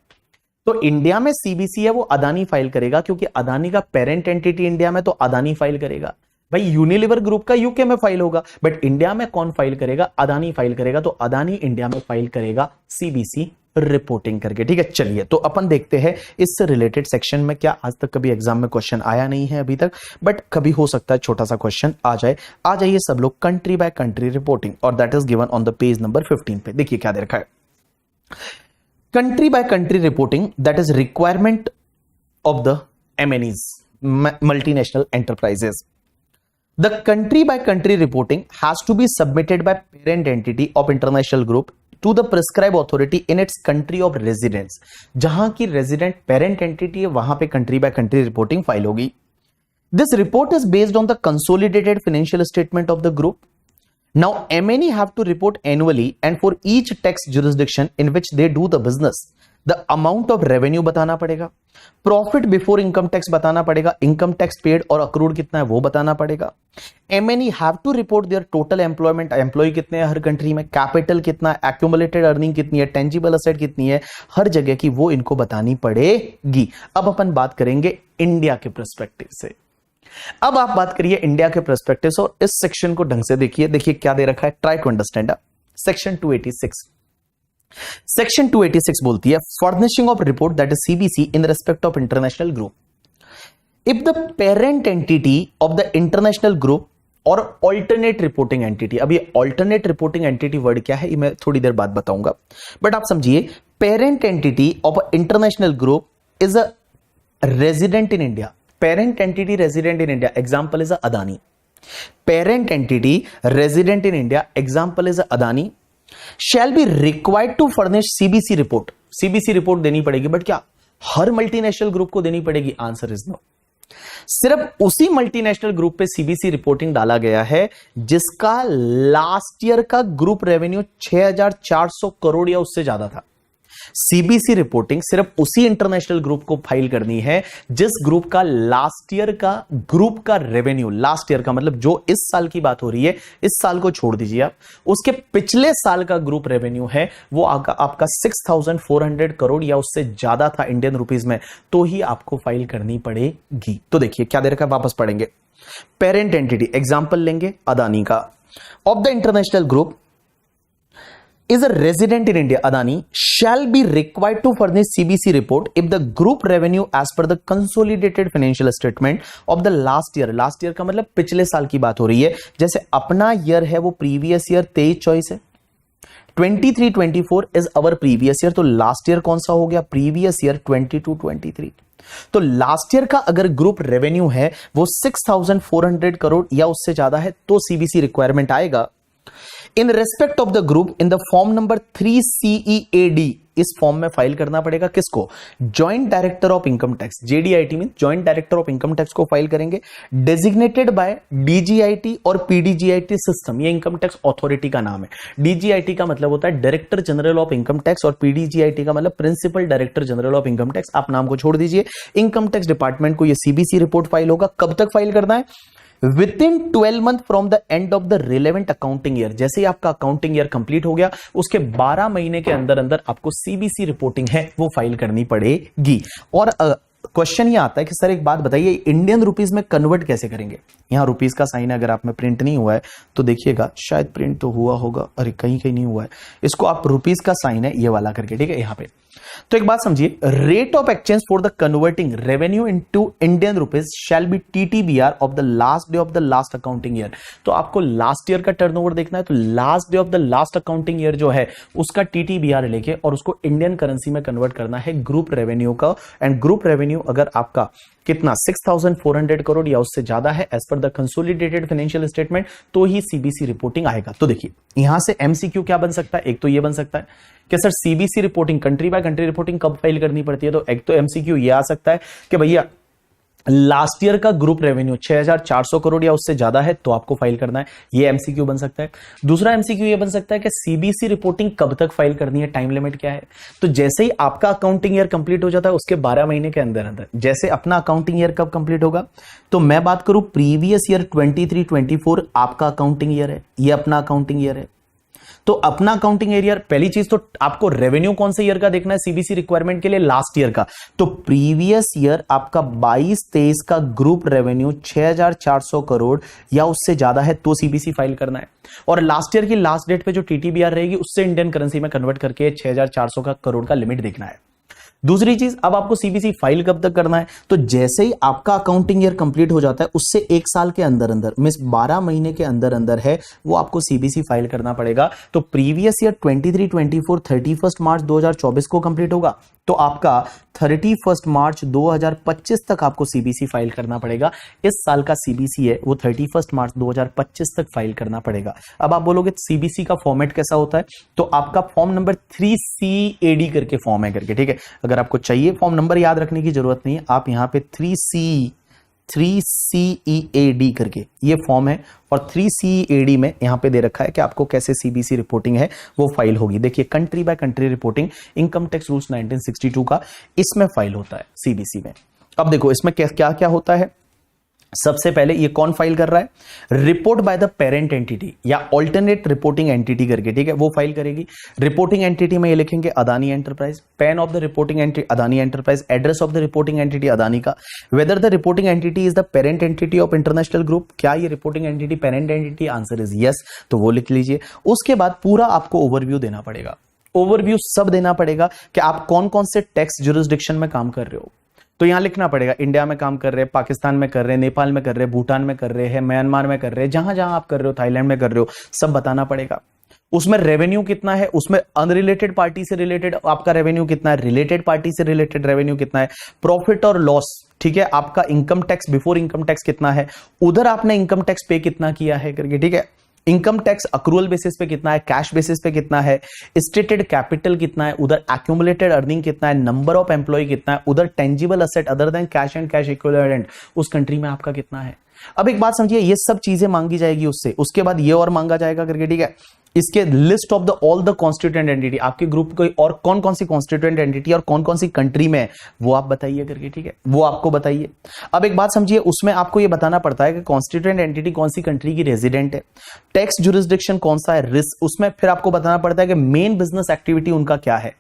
Speaker 1: तो इंडिया में सीबीसी है वो अदानी फाइल करेगा, क्योंकि अदानी का पेरेंट एंटिटी इंडिया में, तो अदानी फाइल करेगा। भाई यूनिलीवर ग्रुप का यूके में फाइल होगा, बट इंडिया में कौन फाइल करेगा? अदानी फाइल करेगा। तो अदानी इंडिया में फाइल करेगा सीबीसी रिपोर्टिंग करके। ठीक है, चलिए तो अपन देखते हैं इससे रिलेटेड सेक्शन में क्या आज तक कभी एग्जाम में क्वेश्चन आया नहीं है अभी तक, बट कभी हो सकता है छोटा सा क्वेश्चन आ जाए। आ जाइए सब लोग कंट्री बाय कंट्री रिपोर्टिंग, और that is given on the page number 15 पे। देखिए क्या दे रखा है, country by country reporting, that is requirement of the MNEs, multinational enterprises. The country by country reporting has to be submitted by parent entity of international group to the prescribed authority in its country of residence. जहां की resident parent entity है वहां पे country by country reporting file होगी। This report is based on the consolidated financial statement of the group. Now, MNE have to report annually and for each tax jurisdiction in which they do the business, the amount of revenue बताना पड़ेगा, profit before income tax बताना पड़ेगा, income tax paid और accrued कितना है वो बताना पड़ेगा। MNE have to report their total employment, employ कितने हैं हर कंट्री में, कैपिटल कितना है, एक्यूमुलेटेड अर्निंग कितनी है, टेंजिबल असेट कितनी है, हर जगह की वो इनको बतानी पड़ेगी। अब अपन बात करेंगे इंडिया के पर्सपेक्टिव से। अब आप बात करिए इंडिया के पर्सपेक्टिव से, और इस सेक्शन को ढंग से देखिए। देखिए क्या दे रखा है, try to understand. Section 286, section 286 बोलती है furnishing of report that is CBC in respect of international group if the parent entity of the international group और ऑल्टरनेट रिपोर्टिंग एंटिटी। अब ये ऑल्टरनेट रिपोर्टिंग एंटिटी वर्ड क्या है ये मैं थोड़ी देर बाद बताऊंगा, बट आप समझिए parent entity of international group is a resident in India. Parent entity resident in India, example is Adani. Parent entity resident in India, example is Adani, shall be required to furnish CBC report. CBC report देनी पड़ेगी, but क्या हर multinational group को देनी पड़ेगी? Answer is no. सिर्फ उसी multinational group पे CBC reporting डाला गया है जिसका लास्ट ईयर का ग्रुप रेवेन्यू 6,400 करोड़ या उससे ज्यादा था। सीबीसी रिपोर्टिंग सिर्फ उसी इंटरनेशनल ग्रुप को फाइल करनी है जिस ग्रुप का लास्ट ईयर का ग्रुप का रेवेन्यू, लास्ट ईयर का मतलब जो इस साल की बात हो रही है, इस साल को छोड़ दीजिए आप, उसके पिछले साल का ग्रुप रेवेन्यू है वो आपका 6,400 करोड़ या उससे ज्यादा था इंडियन रुपीज में, तो ही आपको फाइल करनी पड़ेगी। तो देखिए क्या दे रखा है, वापस पढ़ेंगे। पेरेंट एंटिटी एग्जांपल लेंगे अदानी का, of the international group is a resident in India, Adani shall be required to furnish CBC report if the group revenue as per the consolidated financial statement of the last year, last year का मतलब पिछले साल की बात हो रही है, जैसे अपना ईयर है वो प्रीवियस ईयर 23-24 है, 23-24 इज अवर प्रीवियस ईयर, तो लास्ट ईयर कौन सा हो गया? Previous year 22-23। तो लास्ट ईयर का अगर ग्रुप रेवेन्यू है वो 6,400 करोड़ या उससे ज्यादा है तो सीबीसी रिक्वायरमेंट आएगा। In respect of the group in the form number 3CEAD, इस फॉर्म में फाइल करना पड़ेगा किसको? Joint director of income tax, JDIT में joint director of income tax को फाइल करेंगे, डेजिग्नेटेड बाय डीजीआईटी और पीडीजीआईटी सिस्टम, ये इनकम टैक्स अथॉरिटी का नाम है। डीजीआईटी का मतलब होता है director general of income tax और पीडीजीआईटी का मतलब principal director general of income tax, आप नाम को छोड़ दीजिए। इनकम टैक्स डिपार्टमेंट को ये सीबीसी रिपोर्ट फाइल होगा। कब तक फाइल करना है? Within 12 month from the end of the relevant accounting year, जैसे ही आपका अकाउंटिंग ईयर कंप्लीट हो गया उसके 12 महीने के अंदर अंदर आपको सीबीसी रिपोर्टिंग है वो फाइल करनी पड़ेगी। और क्वेश्चन ये आता है कि सर एक बात बताइए, इंडियन रुपीस में कन्वर्ट कैसे करेंगे? यहां रुपीस का साइन अगर आप में प्रिंट नहीं हुआ है तो देखिएगा, शायद प्रिंट तो हुआ होगा, अरे कहीं कहीं नहीं हुआ है, इसको आप रुपीस का साइन है ये वाला करके, ठीक है यहां पे। तो एक बात समझिए, rate of exchange for the converting revenue into Indian rupees shall be TTBR of the last day of the last accounting year. तो आपको लास्ट ईयर का टर्नओवर देखना है तो last day of the last accounting year जो है उसका TTBR लेके और उसको इंडियन करेंसी में कन्वर्ट करना है ग्रुप रेवेन्यू का। एंड ग्रुप रेवेन्यू अगर आपका कितना 6,400 करोड़ या उससे ज्यादा है as per the consolidated financial statement तो ही सीबीसी रिपोर्टिंग आएगा। तो देखिए यहां से एमसीक्यू क्या बन सकता है, एक तो ये बन सकता है कि sir CBC reporting country by country reporting कब फाइल करनी पड़ती है, तो एक तो एमसीक्यू ये आ सकता है कि भैया लास्ट ईयर का ग्रुप रेवेन्यू 6,400 करोड़ या उससे ज्यादा है तो आपको फाइल करना है। ये एमसीक्यू बन सकता है। दूसरा एमसीक्यू ये बन सकता है कि सीबीसी रिपोर्टिंग कब तक फाइल करनी है, टाइम लिमिट क्या है। तो जैसे ही आपका अकाउंटिंग ईयर कंप्लीट हो जाता है उसके 12 महीने के अंदर अंदर, जैसे अपना अकाउंटिंग ईयर कब कंप्लीट होगा, तो मैं बात करूं प्रीवियस ईयर 23-24 आपका अकाउंटिंग ईयर है, ये अपना अकाउंटिंग ईयर है। तो अपना अकाउंटिंग ईयर, पहली चीज तो आपको रेवेन्यू कौन से ईयर का देखना है सीबीसी रिक्वायरमेंट के लिए, लास्ट ईयर का। तो प्रीवियस ईयर आपका 22-23 का ग्रुप रेवेन्यू 6,400 करोड़ या उससे ज्यादा है तो सीबीसी फाइल करना है। और लास्ट ईयर की लास्ट डेट पे जो टीटीबीआर रहेगी उससे इंडियन करेंसी में कन्वर्ट करके 6,400 का करोड़ का लिमिट देखना है। दूसरी चीज, अब आपको सीबीसी फाइल कब तक करना है, तो जैसे ही आपका अकाउंटिंग ईयर कंप्लीट हो जाता है उससे 1 साल के अंदर अंदर, मींस 12 महीने के अंदर अंदर है वो आपको सीबीसी फाइल करना पड़ेगा। तो प्रीवियस ईयर 23-24 31 मार्च 2024 को कंप्लीट होगा तो आपका 31 मार्च 2025 तक आपको सीबीसी फाइल करना पड़ेगा। इस साल का सीबीसी है वो 31 मार्च 2025 तक फाइल करना पड़ेगा। अब आप बोलोगे सीबीसी का फॉर्मेट कैसा होता है, तो आपका फॉर्म नंबर 3CAD करके फॉर्म है करके, ठीक है। अगर आपको चाहिए फॉर्म नंबर याद रखने की जरूरत नहीं है, आप यहां पे 3CEAD करके ये फॉर्म है और 3CEAD में यहां पे दे रखा है कि आपको कैसे सीबीसी रिपोर्टिंग है वो फाइल होगी। देखिए country by country reporting income tax rules 1962 का इसमें फाइल होता है सीबीसी में। अब देखो इसमें क्या क्या होता है। सबसे पहले ये कौन फाइल कर रहा है, report by the parent entity या ऑल्टरनेट रिपोर्टिंग एंटिटी करके, ठीक है, वो फाइल करेगी। रिपोर्टिंग एंटिटी में ये लिखेंगे Adani enterprise, PAN of the reporting entity Adani enterprise, address of the reporting entity Adani का, whether the reporting entity is the parent entity of international group, क्या ये reporting entity parent entity, answer is yes, तो वो लिख लीजिए। उसके बाद पूरा आपको ओवरव्यू देना पड़ेगा, ओवरव्यू सब देना पड़ेगा कि आप कौन कौन से टैक्स जुरिस्डिक्शन में काम कर रहे हो। तो यहां लिखना पड़ेगा इंडिया में काम कर रहे हैं, पाकिस्तान में कर रहे हैं, नेपाल में कर रहे हैं, भूटान में कर रहे हैं, म्यांमार में कर रहे हैं, जहां जहां आप कर रहे हो, थाईलैंड में कर रहे हो, सब बताना पड़ेगा। उसमें रेवेन्यू कितना है, उसमें अनरिलेटेड पार्टी से रिलेटेड आपका रेवेन्यू कितना है, रिलेटेड पार्टी से रिलेटेड रेवेन्यू कितना है, प्रॉफिट और लॉस, ठीक है, आपका income tax before income tax कितना है, उधर आपने इनकम टैक्स पे कितना किया है करके, ठीक है, इनकम टैक्स अक्रूवल बेसिस पे कितना है, कैश बेसिस पे कितना है, स्टेटेड कैपिटल कितना है, उधर एक्यूमुलेटेड अर्निंग कितना है, नंबर ऑफ एम्प्लॉय कितना है, उधर tangible asset other than cash and cash equivalent उस कंट्री में आपका कितना है। अब एक बात समझिए, ये सब चीजें मांगी जाएगी उससे, उसके बाद ये और मांगा जाएगा करके, ठीक है, इसके list of the all the constituent entity, आपके ग्रुप को और कौन कौन सी कॉन्स्टिट्यूएंट एंटिटी और कौन कौन सी कंट्री में है वो आप बताइए करके, ठीक है, वो आपको बताइए। अब एक बात समझिए, उसमें आपको ये बताना पड़ता है कि कॉन्स्टिट्यूएंट एंटिटी कौन सी कंट्री की रेजिडेंट है, टैक्स जुरिस्डिक्शन कौन सा है, रिस्क, उसमें फिर आपको बताना पड़ता है कि मेन बिजनेस एक्टिविटी उनका क्या है,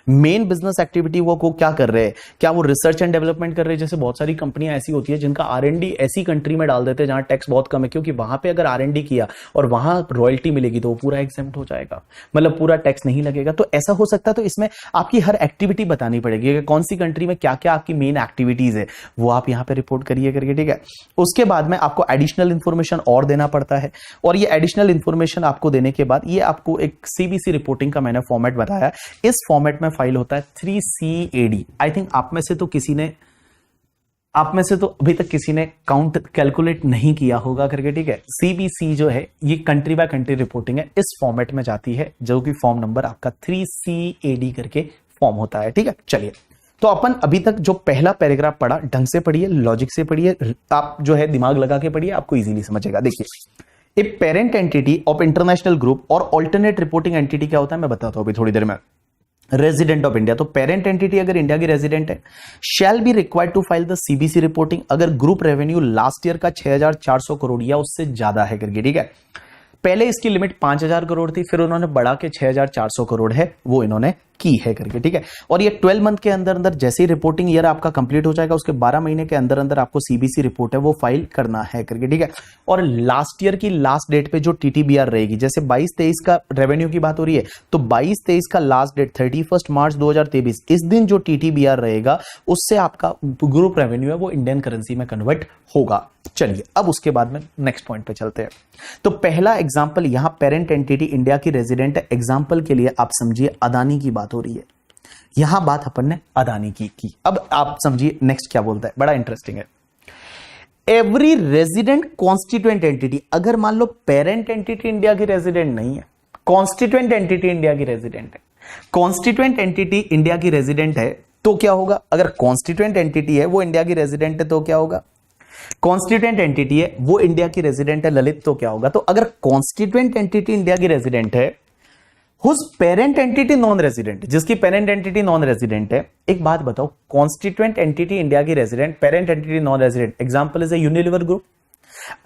Speaker 1: मेन बिजनेस एक्टिविटी वो को क्या कर रहे हैं, क्या वो रिसर्च एंड डेवलपमेंट कर रहे हैं। जैसे बहुत सारी कंपनियां ऐसी होती है जिनका R&D ऐसी कंट्री में डाल देते हैं जहां टैक्स बहुत कम है, क्योंकि वहां पे अगर R&D किया और वहां रॉयल्टी मिलेगी तो वो पूरा एग्जेम्प्ट हो जाएगा, मतलब पूरा टैक्स नहीं लगेगा। तो ऐसा हो सकता है, तो इसमें आपकी हर एक्टिविटी बतानी पड़ेगी कि कौन सी कंट्री में क्या क्या आपकी मेन एक्टिविटीज है, वो आप यहां पर रिपोर्ट करिए करके, ठीक है। उसके बाद में आपको एडिशनल इंफॉर्मेशन और देना पड़ता है, और ये एडिशनल इंफॉर्मेशन आपको देने के बाद ये आपको एक सीबीसी रिपोर्टिंग का मैंने फॉर्मेट बताया, इस फॉर्मेट में फाइल होता है 3CAD। आई थिंक आप में से तो अभी तक किसी ने काउंट कैलकुलेट नहीं किया होगा करके, ठीक है। सीबीसी जो है ये कंट्री बाय कंट्री रिपोर्टिंग है, इस फॉर्मेट में जाती है, जो कि फॉर्म नंबर आपका 3CAD करके फॉर्म होता है, ठीक है। चलिए, तो अपन अभी तक जो पहला पैराग्राफ पढ़ा, ढंग से पढ़िए, लॉजिक से पढ़िए, आप जो है दिमाग लगा के पढ़िए, आपको इजीली समझेगा। देखिए, a parent entity of international group और ऑल्टरनेट रिपोर्टिंग एंटिटी क्या होता है मैं बताता हूं अभी थोड़ी देर में। रेजिडेंट ऑफ इंडिया, तो पेरेंट एंटिटी अगर इंडिया की रेजिडेंट है, shall be required to file the CBC reporting अगर ग्रुप रेवेन्यू लास्ट ईयर का 6,400 करोड़ या उससे ज्यादा है करके, ठीक है। पहले इसकी लिमिट 5,000 करोड़ थी, फिर उन्होंने बढ़ा के 6,400 करोड़ है वो इन्होंने की है करके, ठीक है। और ये 12 मंथ के अंदर अंदर जैसे ही रिपोर्टिंग ईयर आपका कंप्लीट हो जाएगा उसके 12 महीने के अंदर अंदर आपको सीबीसी रिपोर्ट है वो फाइल करना है करके, ठीक है। और लास्ट ईयर की लास्ट डेट पे जो टीटीबीआर रहेगी, जैसे 22-23 का रेवेन्यू की बात हो रही है, तो 22-23 का लास्ट डेट 31 मार्च 2023, इस दिन जो टीटीबीआर रहेगा उससे आपका ग्रुप रेवेन्यू है वो इंडियन करेंसी में कन्वर्ट होगा। चलिए, अब उसके बाद में नेक्स्ट पॉइंट पे चलते हैं। तो पहला एग्जांपल, यहां पेरेंट एंटिटी इंडिया की रेजिडेंट है, एग्जांपल के लिए आप समझिए अदानी की बात हो रही है, यहां बात अपन ने अदानी की। अब आप समझिए नेक्स्ट क्या बोलता है, बड़ा इंटरेस्टिंग है। एवरी रेजिडेंट कॉन्स्टिट्यूएंट एंटिटी, अगर मान लो पेरेंट एंटिटी इंडिया की रेजिडेंट नहीं है, कॉन्स्टिट्यूएंट एंटिटी इंडिया की रेजिडेंट है, कॉन्स्टिट्यूएंट एंटिटी इंडिया की रेजिडेंट है, तो क्या होगा? अगर कॉन्स्टिट्यूएंट एंटिटी है वो इंडिया की रेजिडेंट है तो क्या होगा? कॉन्स्टिट्यूएंट एंटिटी है वो इंडिया की रेजिडेंट है ललित, तो क्या होगा? तो अगर कॉन्स्टिट्यूएंट एंटिटी इंडिया की रेजिडेंट है, whose parent entity non resident, जिसकी पेरेंट एंटिटी नॉन रेजिडेंट है, एक बात बताओ, कॉन्स्टिट्यूएंट एंटिटी इंडिया की resident, parent entity non resident, example is a Unilever group.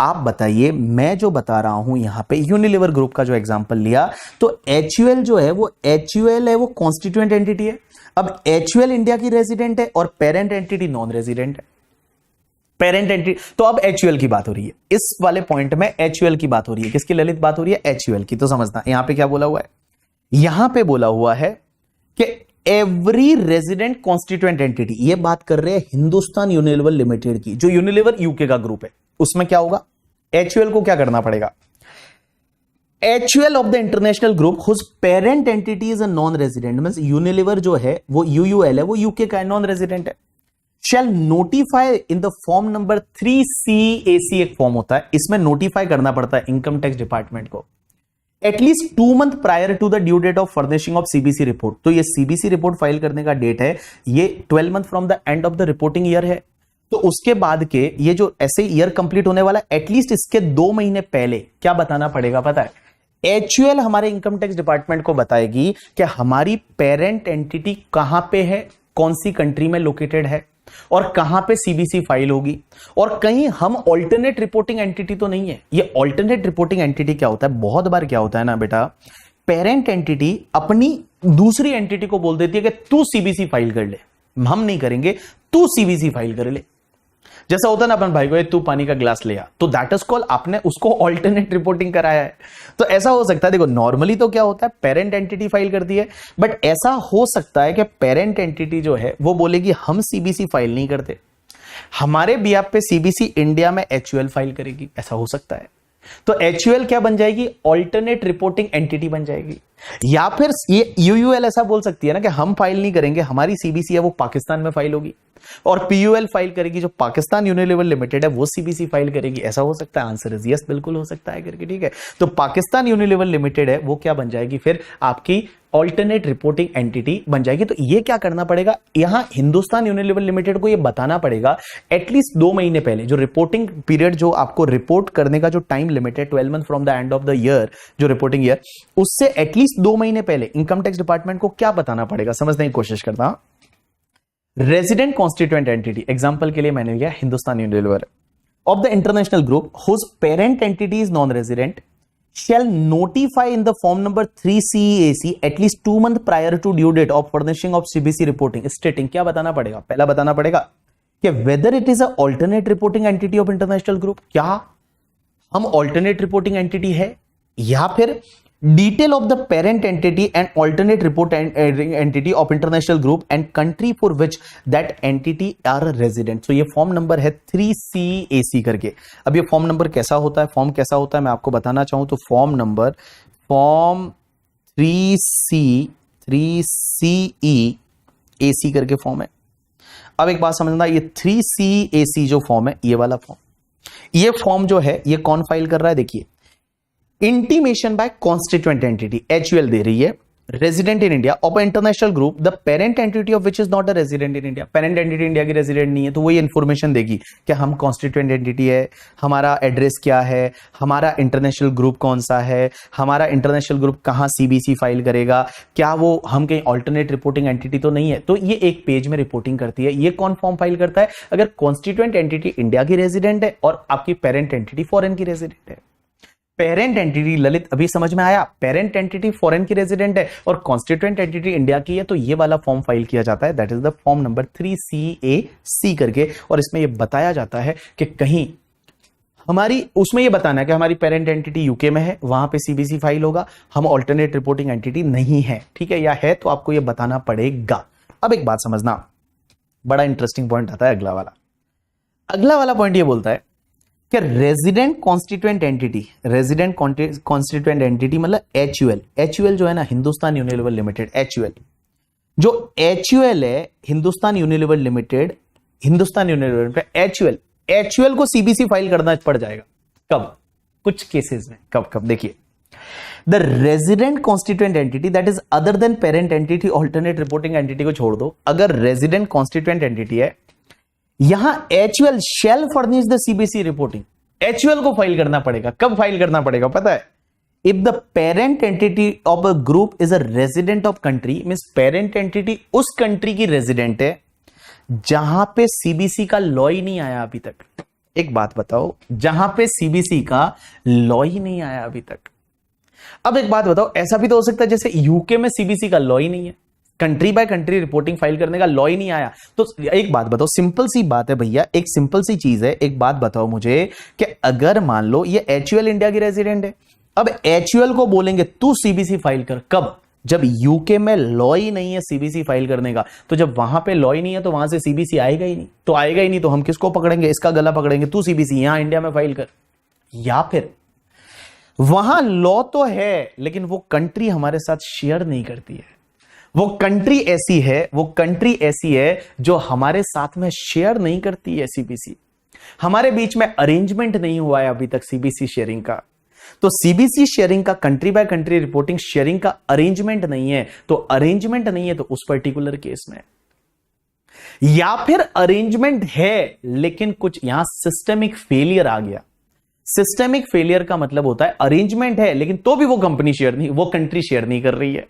Speaker 1: आप बताइए, मैं जो बता रहा हूं यहां पे यूनिलीवर ग्रुप का जो एग्जांपल लिया, तो एचयूएल जो है वो एचयूएल है, वो कॉन्स्टिट्यूएंट एंटिटी है। अब एचयूएल इंडिया की रेजिडेंट है और पेरेंट एंटिटी नॉन रेजिडेंट है। पेरेंट एंटिटी, तो अब एचयूएल की बात हो रही है, इस वाले पॉइंट में एचयूएल की बात हो रही है। किसकी ललित बात हो रही है? एचयूएल की। तो समझना यहां पे क्या बोला हुआ है, यहां पे बोला हुआ है कि एवरी रेजिडेंट कॉन्स्टिट्यूएंट एंटिटी, ये बात कर रहे हैं हिंदुस्तान यूनिलीवर लिमिटेड की, जो यूनिलीवर यूके का ग्रुप है, उसमें क्या होगा? एचयूएल को क्या करना पड़ेगा? HUL of the international group whose parent entity is a non resident, means Unilever जो है वो यूयूएल है, वो यूके का नॉन रेजिडेंट है, shall notify in the form number 3CAC, एक फॉर्म होता है, इसमें नोटिफाई करना पड़ता है इनकम टैक्स डिपार्टमेंट को at least 2 month prior to the due date of furnishing of CBC report. तो ये सीबीसी रिपोर्ट फाइल करने का डेट है, ये 12 month from the end of the reporting year है। तो उसके बाद के ये जो ऐसे ईयर कंप्लीट होने वाला, एटलीस्ट इसके 2 महीने पहले क्या बताना पड़ेगा पता है? एचयूएल हमारे इनकम टैक्स डिपार्टमेंट को बताएगी कि हमारी पेरेंट एंटिटी कहां पे है, कौन सी कंट्री में लोकेटेड है और कहां पे सीबीसी फाइल होगी, और कहीं हम ऑल्टरनेट रिपोर्टिंग एंटिटी तो नहीं है। ये ऑल्टरनेट रिपोर्टिंग एंटिटी क्या होता है? बहुत बार क्या होता है ना बेटा, पेरेंट एंटिटी अपनी दूसरी एंटिटी को बोल देती है कि तू सीबीसी फाइल कर ले, हम नहीं करेंगे, तू सीबीसी फाइल कर ले। जैसा होता है ना अपन भाई को, तू पानी का ग्लास ले आ, तो दैट इज कॉल्ड आपने उसको ऑल्टरनेट रिपोर्टिंग कराया है। तो ऐसा हो सकता है, देखो नॉर्मली तो क्या होता है, पेरेंट एंटिटी फाइल करती है, बट ऐसा हो सकता है कि पेरेंट एंटिटी जो है वो बोलेगी हम सीबीसी फाइल नहीं करते, हमारे बिहाफ पे सीबीसी इंडिया में एचयूएल फाइल करेगी, ऐसा हो सकता है। तो एचयूएल क्या बन जाएगी? ऑल्टरनेट रिपोर्टिंग एंटिटी बन जाएगी। या फिर ये यूयूएल ऐसा बोल सकती है ना कि हम फाइल नहीं करेंगे, हमारी सीबीसी है वो पाकिस्तान में फाइल होगी, और पीयूएल फाइल करेगी, जो पाकिस्तान यूनिलीवर लिमिटेड है वो सीबीसी फाइल करेगी। ऐसा हो सकता है? आंसर इज यस, बिल्कुल हो सकता है करके, ठीक है। तो पाकिस्तान यूनिलीवर लिमिटेड है वो क्या बन जाएगी? फिर आपकी ऑल्टरनेट रिपोर्टिंग एंटिटी बन जाएगी। तो ये क्या करना पड़ेगा, यहां हिंदुस्तान यूनिलीवर लिमिटेड को ये बताना पड़ेगा एटलीस्ट 2 महीने पहले, जो रिपोर्टिंग पीरियड, जो आपको रिपोर्ट करने का जो टाइम लिमिट है 12 month from the end of the year, जो रिपोर्टिंग ईयर, उससे एटलीस्ट 2 महीने पहले इनकम टैक्स डिपार्टमेंट को क्या बताना पड़ेगा, समझने की कोशिश करता हूं। रेजिडेंट कॉन्स्टिट्यूएंट एंटिटी, एग्जांपल के लिए मैंने लिया Hindustan Unilever of the international group whose parent entity is non resident, shall notify in the form number 3CAC at least 2 month prior to due date of furnishing of CBC reporting stating, क्या बताना पड़ेगा? पहला बताना पड़ेगा कि whether it is a alternate reporting entity of international group, क्या हम alternate reporting entity है, या फिर detail of the parent entity and alternate report entity of international group and country for which that entity are resident। तो ये form number है 3CAC करके। अब ये फॉर्म नंबर कैसा होता है, फॉर्म कैसा होता है मैं आपको बताना चाहूं तो फॉर्म 3CEAC करके फॉर्म है। अब एक बात समझना, ये 3CAC जो फॉर्म है, ये वाला फॉर्म, ये फॉर्म जो है ये कौन फाइल कर रहा है? देखिए, intimation by constituent entity HUL दे रही है, resident in India of international group, the parent entity of which is not a resident in India. Parent entity India की रेजिडेंट नहीं है, तो वो ये इंफॉर्मेशन देगी कि हम कॉन्स्टिट्यूएंट एंटिटी है, हमारा एड्रेस क्या है, हमारा इंटरनेशनल ग्रुप कौन सा है, हमारा इंटरनेशनल ग्रुप कहां सीबीसी फाइल करेगा, क्या वो हम कहीं ऑल्टरनेट रिपोर्टिंग एंटिटी तो नहीं है। तो ये एक पेज में रिपोर्टिंग करती है। ये कौन फॉर्म फाइल करता है? अगर कॉन्स्टिट्यूएंट एंटिटी इंडिया की रेजिडेंट है और आपकी पेरेंट एंटिटी फॉरेन की रेजिडेंट है। पेरेंट एंटिटी ललित अभी समझ में आया, पेरेंट एंटिटी फॉरेन की रेजिडेंट है और कॉन्स्टिट्यूएंट एंटिटी इंडिया की है, तो ये वाला फॉर्म फाइल किया जाता है, that is the form number 3CAC करके। और इसमें ये बताया जाता है कि कहीं हमारी, उसमें ये बताना है कि हमारी पेरेंट एंटिटी यूके में है, वहां पे सीबीसी फाइल होगा, हम ऑल्टरनेट रिपोर्टिंग एंटिटी नहीं है, ठीक है, या है तो आपको ये बताना पड़ेगा। अब एक बात समझना, बड़ा इंटरेस्टिंग पॉइंट आता है अगला वाला। अगला वाला पॉइंट ये बोलता है कि resident constituent entity, resident constituent entity मतलब एचयूएल, एचयूएल जो है ना हिंदुस्तान यूनिलीवर लिमिटेड, एचयूएल जो एचयूएल है Hindustan Unilever limited, Hindustan Unilever पे एचयूएल, एचयूएल को सीबीसी फाइल करना पड़ जाएगा। कब? कुछ केसेस में। कब कब? देखिए, the resident constituent entity that is other than parent entity, alternate reporting entity को छोड़ दो, अगर रेजिडेंट कॉन्स्टिट्यूएंट एंटिटी है, यहां HUL shell furnish the CBC reporting, HUL को फाइल करना पड़ेगा। कब फाइल करना पड़ेगा पता है? If the parent entity of a group is a resident of country, means parent entity उस कंट्री की रेजिडेंट है जहां पे सीबीसी का लॉ ही नहीं आया अभी तक। एक बात बताओ, जहां पे सीबीसी का लॉ ही नहीं आया अभी तक। अब एक बात बताओ, ऐसा भी तो हो सकता है जैसे यूके में सीबीसी का लॉ ही नहीं है, country by country reporting file करने का लॉ ही नहीं आया। तो एक बात बताओ, सिंपल सी बात है भैया, एक सिंपल सी चीज है, एक बात बताओ मुझे कि अगर मान लो ये एचयूएल इंडिया की रेजिडेंट है, अब एचयूएल को बोलेंगे तू सीबीसी फाइल कर, कब? जब यूके में लॉ ही नहीं है सीबीसी फाइल करने का। तो जब वहां पे लॉ ही नहीं है तो वहां से सीबीसी आएगा ही नहीं, तो आएगा ही नहीं, तो हम किसको पकड़ेंगे? इसका गला पकड़ेंगे, तू सीबीसी यहां इंडिया में फाइल कर। या फिर वहां लॉ तो है लेकिन वो कंट्री हमारे साथ शेयर नहीं करती है, वो कंट्री ऐसी है, वो कंट्री ऐसी है जो हमारे साथ में शेयर नहीं करती है सीबीसी, हमारे बीच में अरेंजमेंट नहीं हुआ है अभी तक सीबीसी शेयरिंग का। तो सीबीसी शेयरिंग का, country by country reporting sharing का अरेंजमेंट नहीं है, तो अरेंजमेंट नहीं है तो उस पर्टिकुलर केस में, या फिर अरेंजमेंट है लेकिन कुछ यहां सिस्टमिक फेलियर आ गया। सिस्टमिक फेलियर का मतलब होता है अरेंजमेंट है लेकिन तो भी वो कंपनी शेयर नहीं, वो कंट्री शेयर नहीं कर रही है।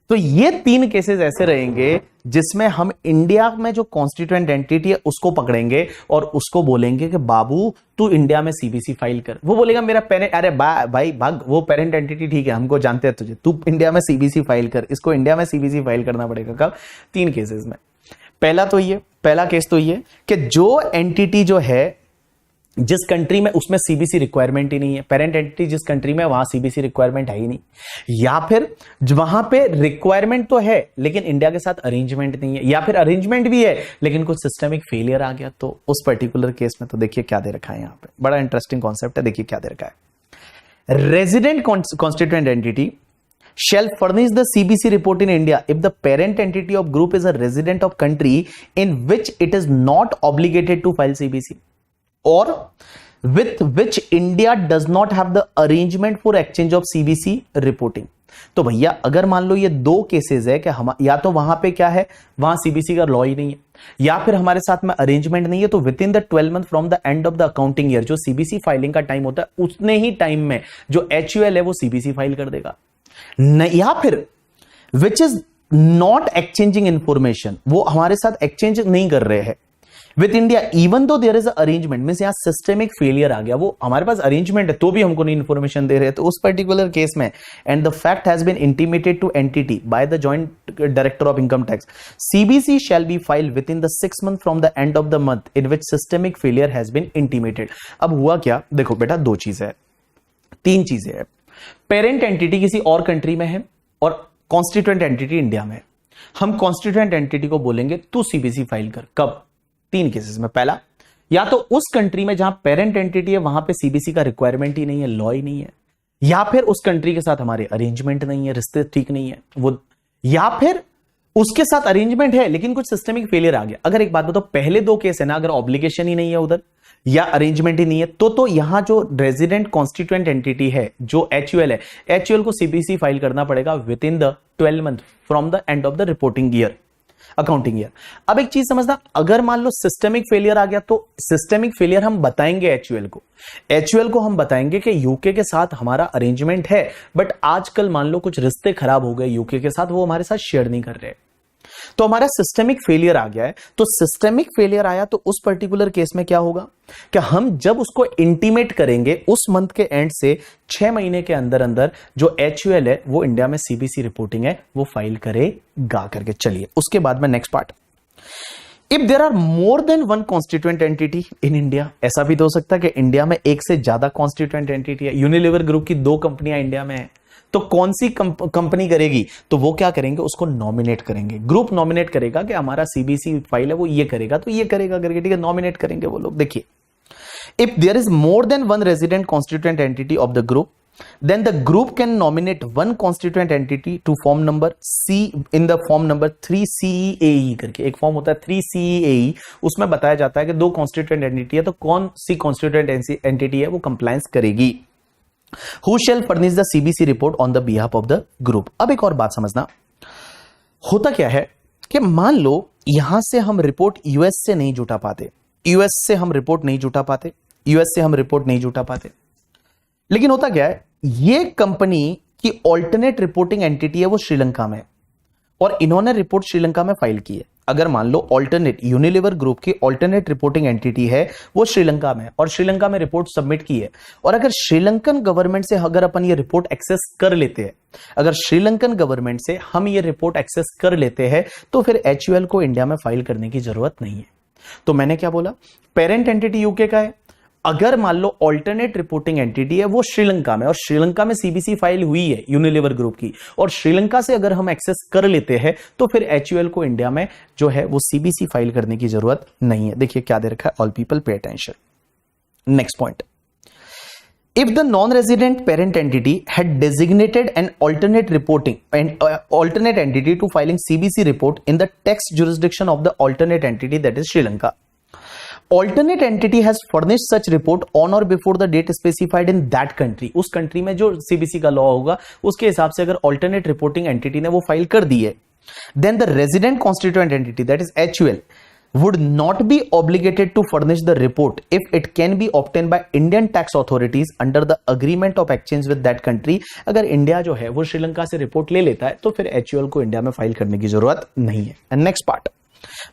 Speaker 1: तो ये 3 केसेस ऐसे रहेंगे जिसमें हम इंडिया में जो कॉन्स्टिट्यूएंट एंटिटी है उसको पकड़ेंगे और उसको बोलेंगे कि बाबू तू इंडिया में सीबीसी फाइल कर। वो बोलेगा मेरा पेरेंट, अरे भाई भाग, वो पेरेंट एंटिटी ठीक है, हमको जानते हैं तुझे, तू इंडिया में सीबीसी फाइल कर। इसको इंडिया में सीबीसी फाइल करना पड़ेगा कब? 3 केसेस में। पहला केस तो ये कि जो एंटिटी जो है जिस कंट्री में, उसमें सीबीसी रिक्वायरमेंट ही नहीं है, पेरेंट एंटिटी जिस कंट्री में वहां सीबीसी रिक्वायरमेंट है ही नहीं, या फिर वहां पे रिक्वायरमेंट तो है लेकिन इंडिया के साथ अरेंजमेंट नहीं है, या फिर अरेंजमेंट भी है लेकिन कुछ सिस्टमिक फेलियर आ गया। तो उस पर्टिकुलर केस में तो देखिए क्या दे रखा है यहां पे, बड़ा इंटरेस्टिंग कॉन्सेप्ट है, देखिए क्या दे रखा है। Resident constituent entity shall furnish the CBC report in India if the parent entity of group is a resident of country in which it is not obligated to file CBC or with which India does not have the arrangement for exchange of CBC reporting। तो भैया अगर मान लो ये 2 cases है कि हम या तो वहां पे क्या है, वहां सीबीसी का लॉ ही नहीं है, या फिर हमारे साथ में अरेंजमेंट नहीं है, तो with in the 12 month from the end of the accounting year, जो सीबीसी फाइलिंग का टाइम होता है उतने ही टाइम में जो एचयूएल है वो सीबीसी फाइल कर देगा। या फिर which is not exchanging information, वो हमारे साथ एक्सचेंज नहीं कर रहे हैं with India even though there is arrangement, means यहां सिस्टमिक फेलियर आ गया, वो हमारे पास अरेंजमेंट है तो भी हमको नहीं इंफॉर्मेशन दे रहे हैं। तो उस पर्टिकुलर केस में and the fact has been intimated to entity by the joint director of income tax, CBC shall be filed within the 6 month from the end of the month in which systemic failure has been intimated. अब हुआ क्या, देखो बेटा 2 चीजें है, 3 चीजें है। Parent entity किसी और कंट्री में है और कॉन्स्टिट्यूएंट एंटिटी इंडिया में है। हम कॉन्स्टिट्यूएंट एंटिटी को बोलेंगे तू सीबीसी फाइल कर, कब? 3 केसेस में। पहला, या तो उस कंट्री में जहां पेरेंट एंटिटी है वहां पे सीबीसी का रिक्वायरमेंट ही नहीं है, लॉ ही नहीं है, या फिर उस कंट्री के साथ हमारे अरेंजमेंट नहीं है, रिश्ते ठीक नहीं है वो, या फिर उसके साथ अरेंजमेंट है लेकिन कुछ सिस्टमिक फेलियर आ गया। अगर एक बात बताओ, पहले 2 केस है ना, अगर ऑब्लिगेशन ही नहीं है उधर या अरेंजमेंट ही नहीं है तो यहां जो रेजिडेंट कॉन्स्टिट्यूएंट एंटिटी है जो एचयूएल है, एचयूएल को सीबीसी फाइल करना पड़ेगा with in the 12 month from the end of the reporting year, accounting year. अब एक चीज समझना, अगर मान लो सिस्टमिक फेलियर आ गया तो सिस्टमिक फेलियर हम बताएंगे एचयूएल को हम बताएंगे कि यूके के साथ हमारा अरेंजमेंट है बट आजकल मान लो कुछ रिश्ते खराब हो गए यूके के साथ, वो हमारे साथ शेयर नहीं कर रहे, तो हमारा सिस्टमिक फेलियर आ गया है। तो सिस्टमिक फेलियर आया तो उस पर्टिकुलर केस में क्या होगा कि हम जब उसको इंटीमेट करेंगे उस मंथ के एंड से 6 महीने के अंदर अंदर जो एचयूएल है वो इंडिया में सीबीसी रिपोर्टिंग है वो फाइल करेगा करके। चलिए उसके बाद में next part, if there are more than 1 constituent entity in India, ऐसा भी तो हो सकता है कि इंडिया में एक से ज्यादा कॉन्स्टिट्यूएंट एंटिटी है, यूनिलीवर ग्रुप की 2 कंपनियां इंडिया में है, तो कौन सी कंपनी करेगी, तो वो क्या करेंगे, उसको नॉमिनेट करेंगे, ग्रुप नॉमिनेट करेगा कि हमारा सीबीसी फाइल है वो ये करेगा तो ये करेगा करके, ठीक है, नॉमिनेट करेंगे वो लोग। देखिए, if there is more than 1 resident constituent entity of the group then the group can nominate 1 constituent entity to form number C in the form number 3CEAE करके एक फॉर्म होता है 3CEAE, उसमें बताया जाता है कि 2 constituent entity है तो कौन सी constituent entity है वो compliance करेगी। Who shell furnish the CBC report on the behalf of the group. अब एक और बात समझना, होता क्या है कि मान लो यहां से हम रिपोर्ट यूएस से नहीं जुटा पाते, यूएस से हम रिपोर्ट नहीं जुटा पाते, यूएस से हम रिपोर्ट नहीं जुटा पाते, लेकिन होता क्या है, ये कंपनी की ऑल्टरनेट रिपोर्टिंग एंटिटी है वो श्रीलंका में, और इन्होंने रिपोर्ट श्रीलंका में फाइल की है। अगर मान लो ऑल्टरनेट यूनिलीवर ग्रुप की ऑल्टरनेट रिपोर्टिंग एंटिटी है वो श्रीलंका में, और श्रीलंका में रिपोर्ट सबमिट की है, और अगर श्रीलंकन गवर्नमेंट से अगर अपन ये रिपोर्ट एक्सेस कर लेते हैं, अगर श्रीलंकन गवर्नमेंट से हम ये रिपोर्ट एक्सेस कर लेते हैं, तो फिर एचयूएल को इंडिया में फाइल करने की जरूरत नहीं है। तो मैंने क्या बोला, पेरेंट एंटिटी यूके का है, अगर मान लो ऑल्टरनेट रिपोर्टिंग एंटिटी है वो श्रीलंका में, और श्रीलंका में सीबीसी फाइल हुई है यूनिलीवर ग्रुप की, और श्रीलंका से अगर हम एक्सेस कर लेते हैं, तो फिर एचयूएल को इंडिया में जो है वो सीबीसी फाइल करने की जरूरत नहीं है। देखिए क्या दे रखा है, all people pay attention. Next point, if the non-resident parent entity had designated an alternate entity to filing CBC report in the tax jurisdiction of the alternate entity, that is Sri Lanka, alternate entity has furnished such report on or before the date specified in that country, उस country में जो CBC का law होगा उसके हिसाब से अगर alternate reporting entity ने वो फाइल कर दी है, then the resident constituent entity, that is HUL, would not be obligated to furnish the report if it can be obtained by Indian tax authorities under the agreement of exchange with that country। अगर India जो है वो श्रीलंका से report ले लेता है तो फिर एचयूएल को इंडिया में फाइल करने की जरूरत नहीं है। एंड नेक्स्ट पार्ट,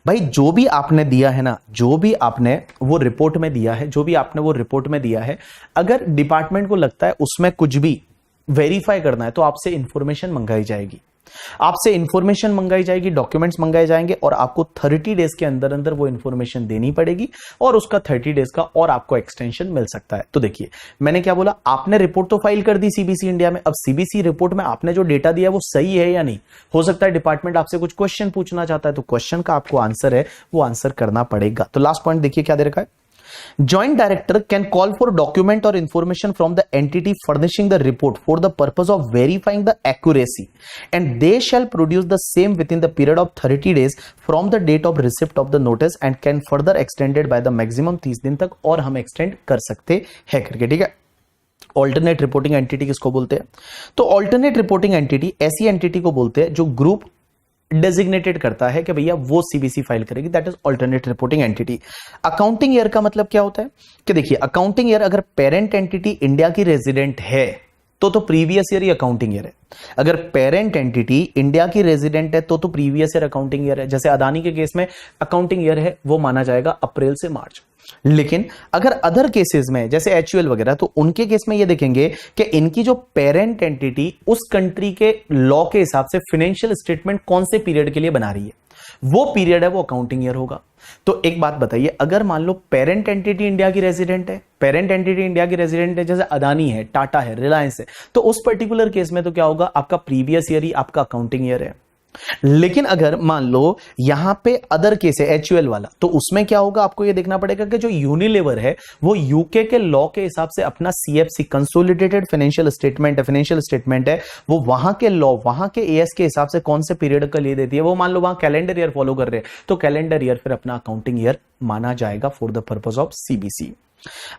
Speaker 1: भाई जो भी आपने दिया है ना, जो भी आपने वो रिपोर्ट में दिया है, जो भी आपने वो रिपोर्ट में दिया है, अगर डिपार्टमेंट को लगता है उसमें कुछ भी वेरीफाई करना है तो आपसे इंफॉर्मेशन मंगाई जाएगी, आपसे इंफॉर्मेशन मंगाई जाएगी, डॉक्यूमेंट्स मंगाए जाएंगे, और आपको 30 डेज के अंदर अंदर वो इंफॉर्मेशन देनी पड़ेगी, और उसका 30 डेज का और आपको एक्सटेंशन मिल सकता है। तो देखिए मैंने क्या बोला, आपने रिपोर्ट तो फाइल कर दी सीबीसी इंडिया में, अब सीबीसी रिपोर्ट में आपने जो डेटा दिया वो सही है या नहीं, हो सकता है डिपार्टमेंट आपसे कुछ क्वेश्चन पूछना चाहता है, तो क्वेश्चन का आपको आंसर है वो आंसर करना पड़ेगा। तो लास्ट पॉइंट देखिए क्या दे रखा है, Joint director can call for document or information from the entity furnishing the report for the purpose of verifying the accuracy, and they shall produce the same within the period of 30 days from the date of receipt of the notice and can further extended by the maximum 30 दिन तक और हम extend कर सकते हैं करके। ठीक है, ऑल्टरनेट रिपोर्टिंग एंटिटी किसको बोलते हैं? तो ऑल्टरनेट रिपोर्टिंग एंटिटी ऐसी एंटिटी को बोलते हैं जो ग्रुप डेजिग्नेटेड करता है कि भैया वो सीबीसी फाइल करेगी, that is alternate reporting entity. Accounting year का मतलब क्या होता है कि देखिए अकाउंटिंग ईयर अगर पेरेंट एंटिटी इंडिया की रेजिडेंट है तो प्रीवियस ईयर ही अकाउंटिंग ईयर है, अगर पेरेंट एंटिटी इंडिया की रेजिडेंट है तो प्रीवियस ईयर अकाउंटिंग ईयर है। जैसे अदानी के केस में अकाउंटिंग ईयर है वो माना जाएगा अप्रैल से मार्च, लेकिन अगर अदर केसेस में जैसे एचयूएल वगैरह तो उनके केस में ये देखेंगे कि इनकी जो पेरेंट एंटिटी उस कंट्री के लॉ के हिसाब से फाइनेंशियल स्टेटमेंट कौन से पीरियड के लिए बना रही है, वो पीरियड है वो अकाउंटिंग ईयर होगा। तो एक बात बताइए, अगर मान लो पेरेंट एंटिटी इंडिया की रेजिडेंट है, पेरेंट एंटिटी इंडिया की रेजिडेंट है, जैसे अदानी है, टाटा है, रिलायंस है, तो उस पर्टिकुलर केस में तो क्या होगा, आपका प्रीवियस ईयर ही आपका अकाउंटिंग ईयर है। लेकिन अगर मान लो यहां पे अदर केस है एचयूएल वाला, तो उसमें क्या होगा, आपको ये देखना पड़ेगा कि जो यूनिलीवर है वो यूके के लॉ के हिसाब से अपना सीएफसी कंसोलिडेटेड फाइनेंशियल स्टेटमेंट है, वो वहां के लॉ, वहां के एएस के हिसाब से कौन से पीरियड का लिए देती है, वो मान लो वहां कैलेंडर ईयर फॉलो कर रहे हैं तो कैलेंडर ईयर फिर अपना अकाउंटिंग ईयर माना जाएगा for the purpose of CBC.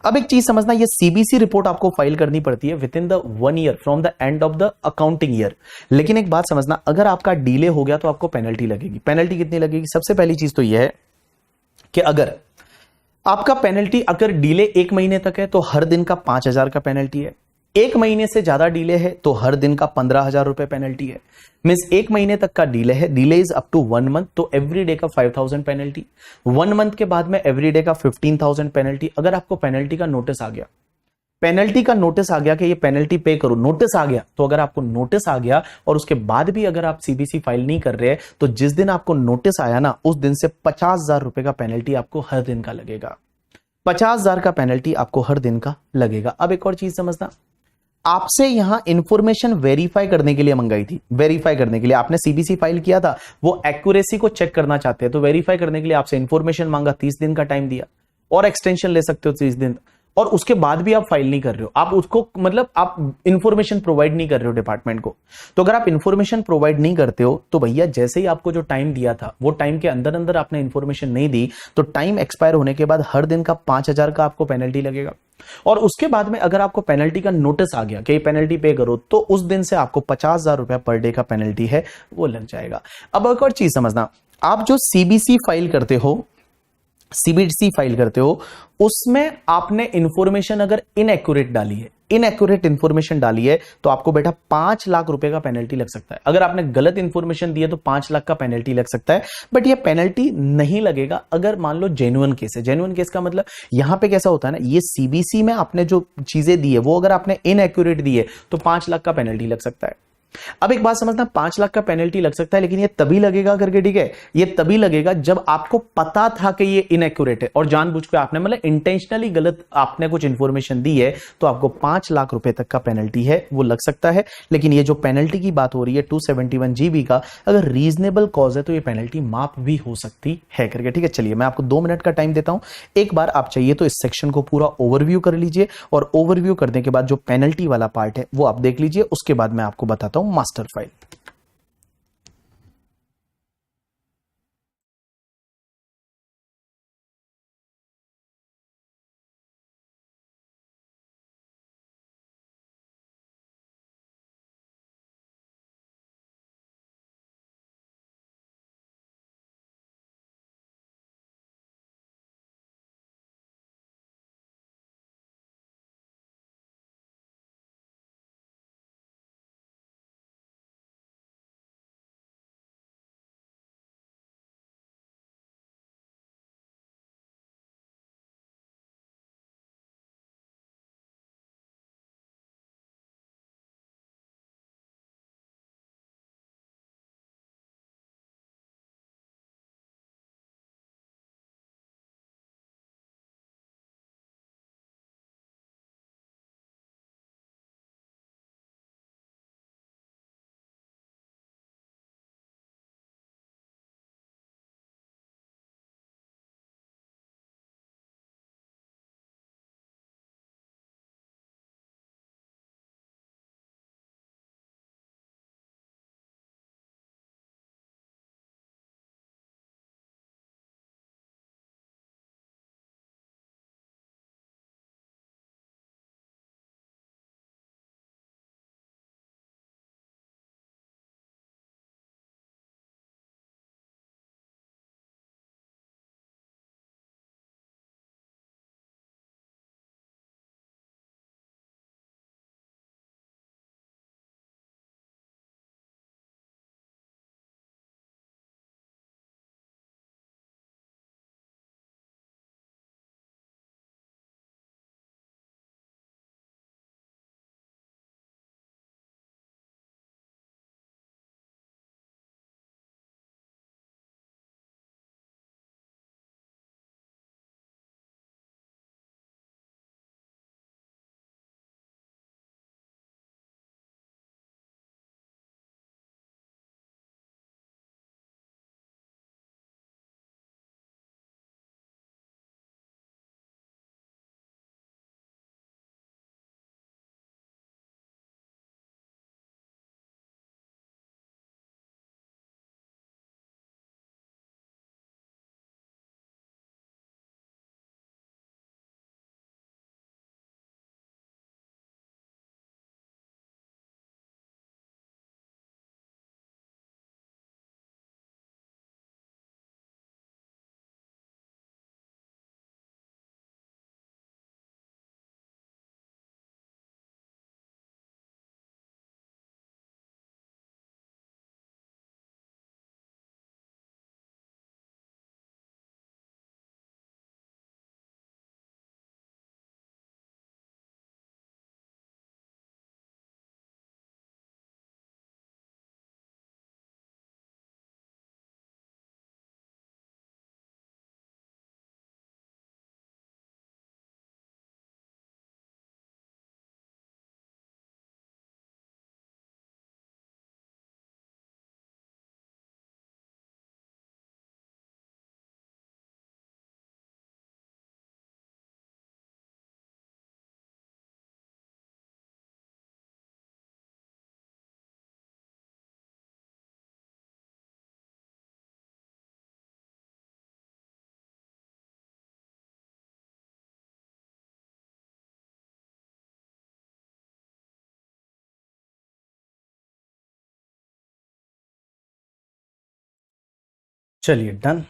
Speaker 1: अब एक चीज समझना, ये सीबीसी रिपोर्ट आपको फाइल करनी पड़ती है with in the 1 year from the end of the accounting year. लेकिन एक बात समझना, अगर आपका डिले हो गया तो आपको पेनल्टी लगेगी। पेनल्टी कितनी लगेगी? सबसे पहली चीज तो यह है कि अगर आपका पेनल्टी अगर डिले 1 महीने तक है तो हर दिन का 5,000 का पेनल्टी है, 1 महीने से ज्यादा डिले है तो हर दिन का 15,000 रुपए पेनल्टी है। मींस 1 महीने तक का डिले है, delay is up to 1 month, तो एवरी डे का 5,000 पेनल्टी, 1 मंथ के बाद में एवरी डे का 15,000 पेनल्टी। अगर आपको पेनल्टी का नोटिस आ गया, पेनल्टी का नोटिस आ गया कि ये पेनल्टी पे करो, नोटिस आ गया, तो अगर आपको नोटिस आ गया और उसके बाद भी अगर आप सीबीसी फाइल नहीं कर रहे तो जिस दिन आपको नोटिस आया ना उस दिन से 50,000 रुपए का पेनल्टी आपको हर दिन का लगेगा। 50,000 का पेनल्टी आपको हर दिन का लगेगा। अब एक और चीज समझना, आपसे यहां इंफॉर्मेशन वेरीफाई करने के लिए मंगाई थी, वेरीफाई करने के लिए आपने सीबीसी फाइल किया था, वो एक्यूरेसी को चेक करना चाहते हैं तो वेरीफाई करने के लिए आपसे इंफॉर्मेशन मांगा, 30 दिन का टाइम दिया और एक्सटेंशन ले सकते हो 30 दिन, और उसके बाद भी आप फाइल नहीं कर रहे हो, आप उसको मतलब आप इंफॉर्मेशन प्रोवाइड नहीं कर रहे हो डिपार्टमेंट को, तो अगर आप इंफॉर्मेशन प्रोवाइड नहीं करते हो तो भैया जैसे ही आपको जो टाइम दिया था वो टाइम के अंदर अंदर आपने इंफॉर्मेशन नहीं दी, तो टाइम एक्सपायर होने के बाद हर दिन का 5,000 का आपको पेनल्टी लगेगा। और उसके बाद में अगर आपको पेनल्टी का नोटिस आ गया कि पेनल्टी पे करो, तो उस दिन से आपको 50,000 रुपया पर डे का पेनल्टी है वो लग जाएगा। अब एक और चीज समझना, आप जो सीबीसी फाइल करते हो, सीबीसी फाइल करते हो, उसमें आपने इंफॉर्मेशन अगर इनएक्यूरेट डाली है, इनएक्यूरेट इंफॉर्मेशन डाली है, तो आपको बेटा 5 लाख रुपए का पेनल्टी लग सकता है। अगर आपने गलत इंफॉर्मेशन दी है तो 5 लाख का पेनल्टी लग सकता है, बट ये पेनल्टी नहीं लगेगा अगर मान लो जेन्युइन केस है। जेन्युइन केस का मतलब यहां पे कैसा होता है ना, ये सीबीसी में आपने जो चीजें दी है वो अगर आपने इनएक्यूरेट दी है तो 5 लाख का पेनल्टी लग सकता है। अब एक बात समझना, 5 लाख का पेनल्टी लग सकता है, लेकिन ये तभी लगेगा करके, ठीक है, ये तभी लगेगा जब आपको पता था कि ये इनएक्यूरेट है और जानबूझ के आपने मतलब इंटेंशनली गलत आपने कुछ इंफॉर्मेशन दी है, तो आपको 5 लाख रुपए तक का पेनल्टी है वो लग सकता है। लेकिन ये जो पेनल्टी की बात हो रही है 271 जीबी का, अगर रीजनेबल कॉज है तो ये पेनल्टी माफ भी हो सकती है करके, ठीक है। चलिए मैं आपको 2 मिनट का टाइम देता हूं, एक बार आप चाहिए तो इस सेक्शन को पूरा ओवरव्यू कर लीजिए, और ओवरव्यू करने के बाद जो पेनल्टी वाला पार्ट है वो आप देख लीजिए, उसके बाद मैं आपको बताता हूं मास्टर फाइल। चलिए डन।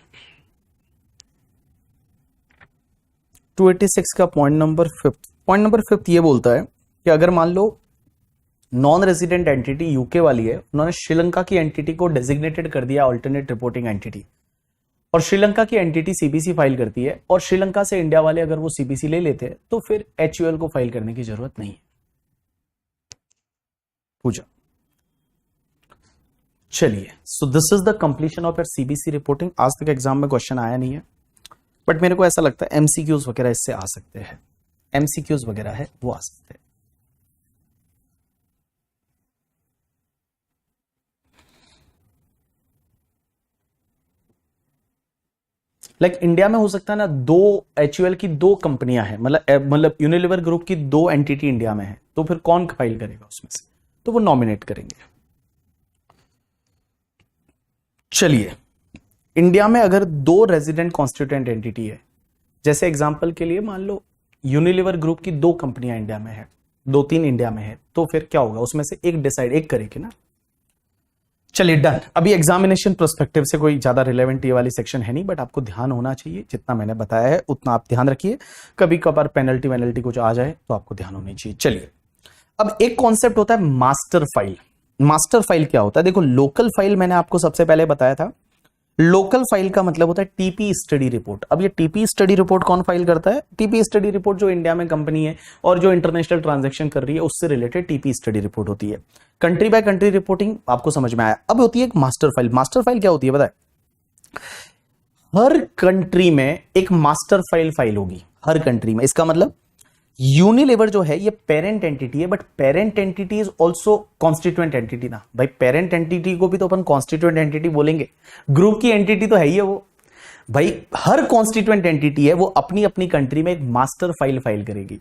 Speaker 1: 286 का पॉइंट नंबर फिफ्थ ये बोलता है कि अगर मान लो नॉन रेजिडेंट एंटिटी यूके वाली है, उन्होंने श्रीलंका की एंटिटी को डेजिग्नेटेड कर दिया अल्टरनेट रिपोर्टिंग एंटिटी, और श्रीलंका की एंटिटी सीबीसी फाइल करती है, और श्रीलंका से इंडिया वाले अगर वो सीबीसी ले लेते हैं तो फिर एचयूएल को फाइल करने की जरूरत नहीं है। पूछा। चलिए, so this is the completion of your CBC reporting. आज तक एग्जाम में क्वेश्चन आया नहीं है, बट मेरे को ऐसा लगता है एमसीक्यूज वगैरह इससे आ सकते हैं, एमसीक्यूज वगैरह है वो आ सकते हैं। लाइक इंडिया में हो सकता है ना, दो एचयूएल की दो कंपनियां हैं, मतलब यूनिलीवर ग्रुप की दो एंटिटी इंडिया में है, तो फिर कौन फाइल करेगा उसमें से, तो वो नॉमिनेट करेंगे। चलिए, इंडिया में अगर दो रेजिडेंट कॉन्स्टिट्यूएंट एंटिटी है, जैसे एग्जांपल के लिए मान लो यूनिलीवर ग्रुप की दो कंपनियां इंडिया में है, दो तीन इंडिया में है, तो फिर क्या होगा, उसमें से एक करेगी ना। चलिए डन। अभी एग्जामिनेशन पर्सपेक्टिव से कोई ज्यादा रिलेवेंट ये वाली सेक्शन है नहीं, बट आपको ध्यान होना चाहिए, जितना मैंने बताया है उतना आप ध्यान रखिए, कभी कभार पेनल्टी कुछ आ जाए तो आपको ध्यान होनी चाहिए। चलिए, अब एक कॉन्सेप्ट होता है मास्टर फाइल। मास्टर फाइल क्या होता है? देखो, लोकल फाइल मैंने आपको सबसे पहले बताया था, लोकल फाइल का मतलब होता है टीपी स्टडी रिपोर्ट। अब ये टीपी स्टडी रिपोर्ट कौन फाइल करता है? टीपी स्टडी रिपोर्ट जो इंडिया में कंपनी है और जो इंटरनेशनल ट्रांजैक्शन कर रही है उससे रिलेटेड टीपी स्टडी रिपोर्ट होती है। कंट्री बाय कंट्री रिपोर्टिंग आपको समझ में आया। अब होती है एक मास्टर फाइल। मास्टर फाइल क्या होती है बताए? हर कंट्री में एक मास्टर फाइल होगी, हर कंट्री में। इसका मतलब यूनिलीवर जो है ये पेरेंट एंटिटी है, but parent entity is also constituent entity ना भाई। पेरेंट एंटिटी को भी तो अपन कॉन्स्टिट्यूएंट एंटिटी बोलेंगे, ग्रुप की एंटिटी तो है ही है वो भाई। हर कॉन्स्टिट्यूएंट एंटिटी है वो अपनी अपनी कंट्री में एक मास्टर फाइल करेगी।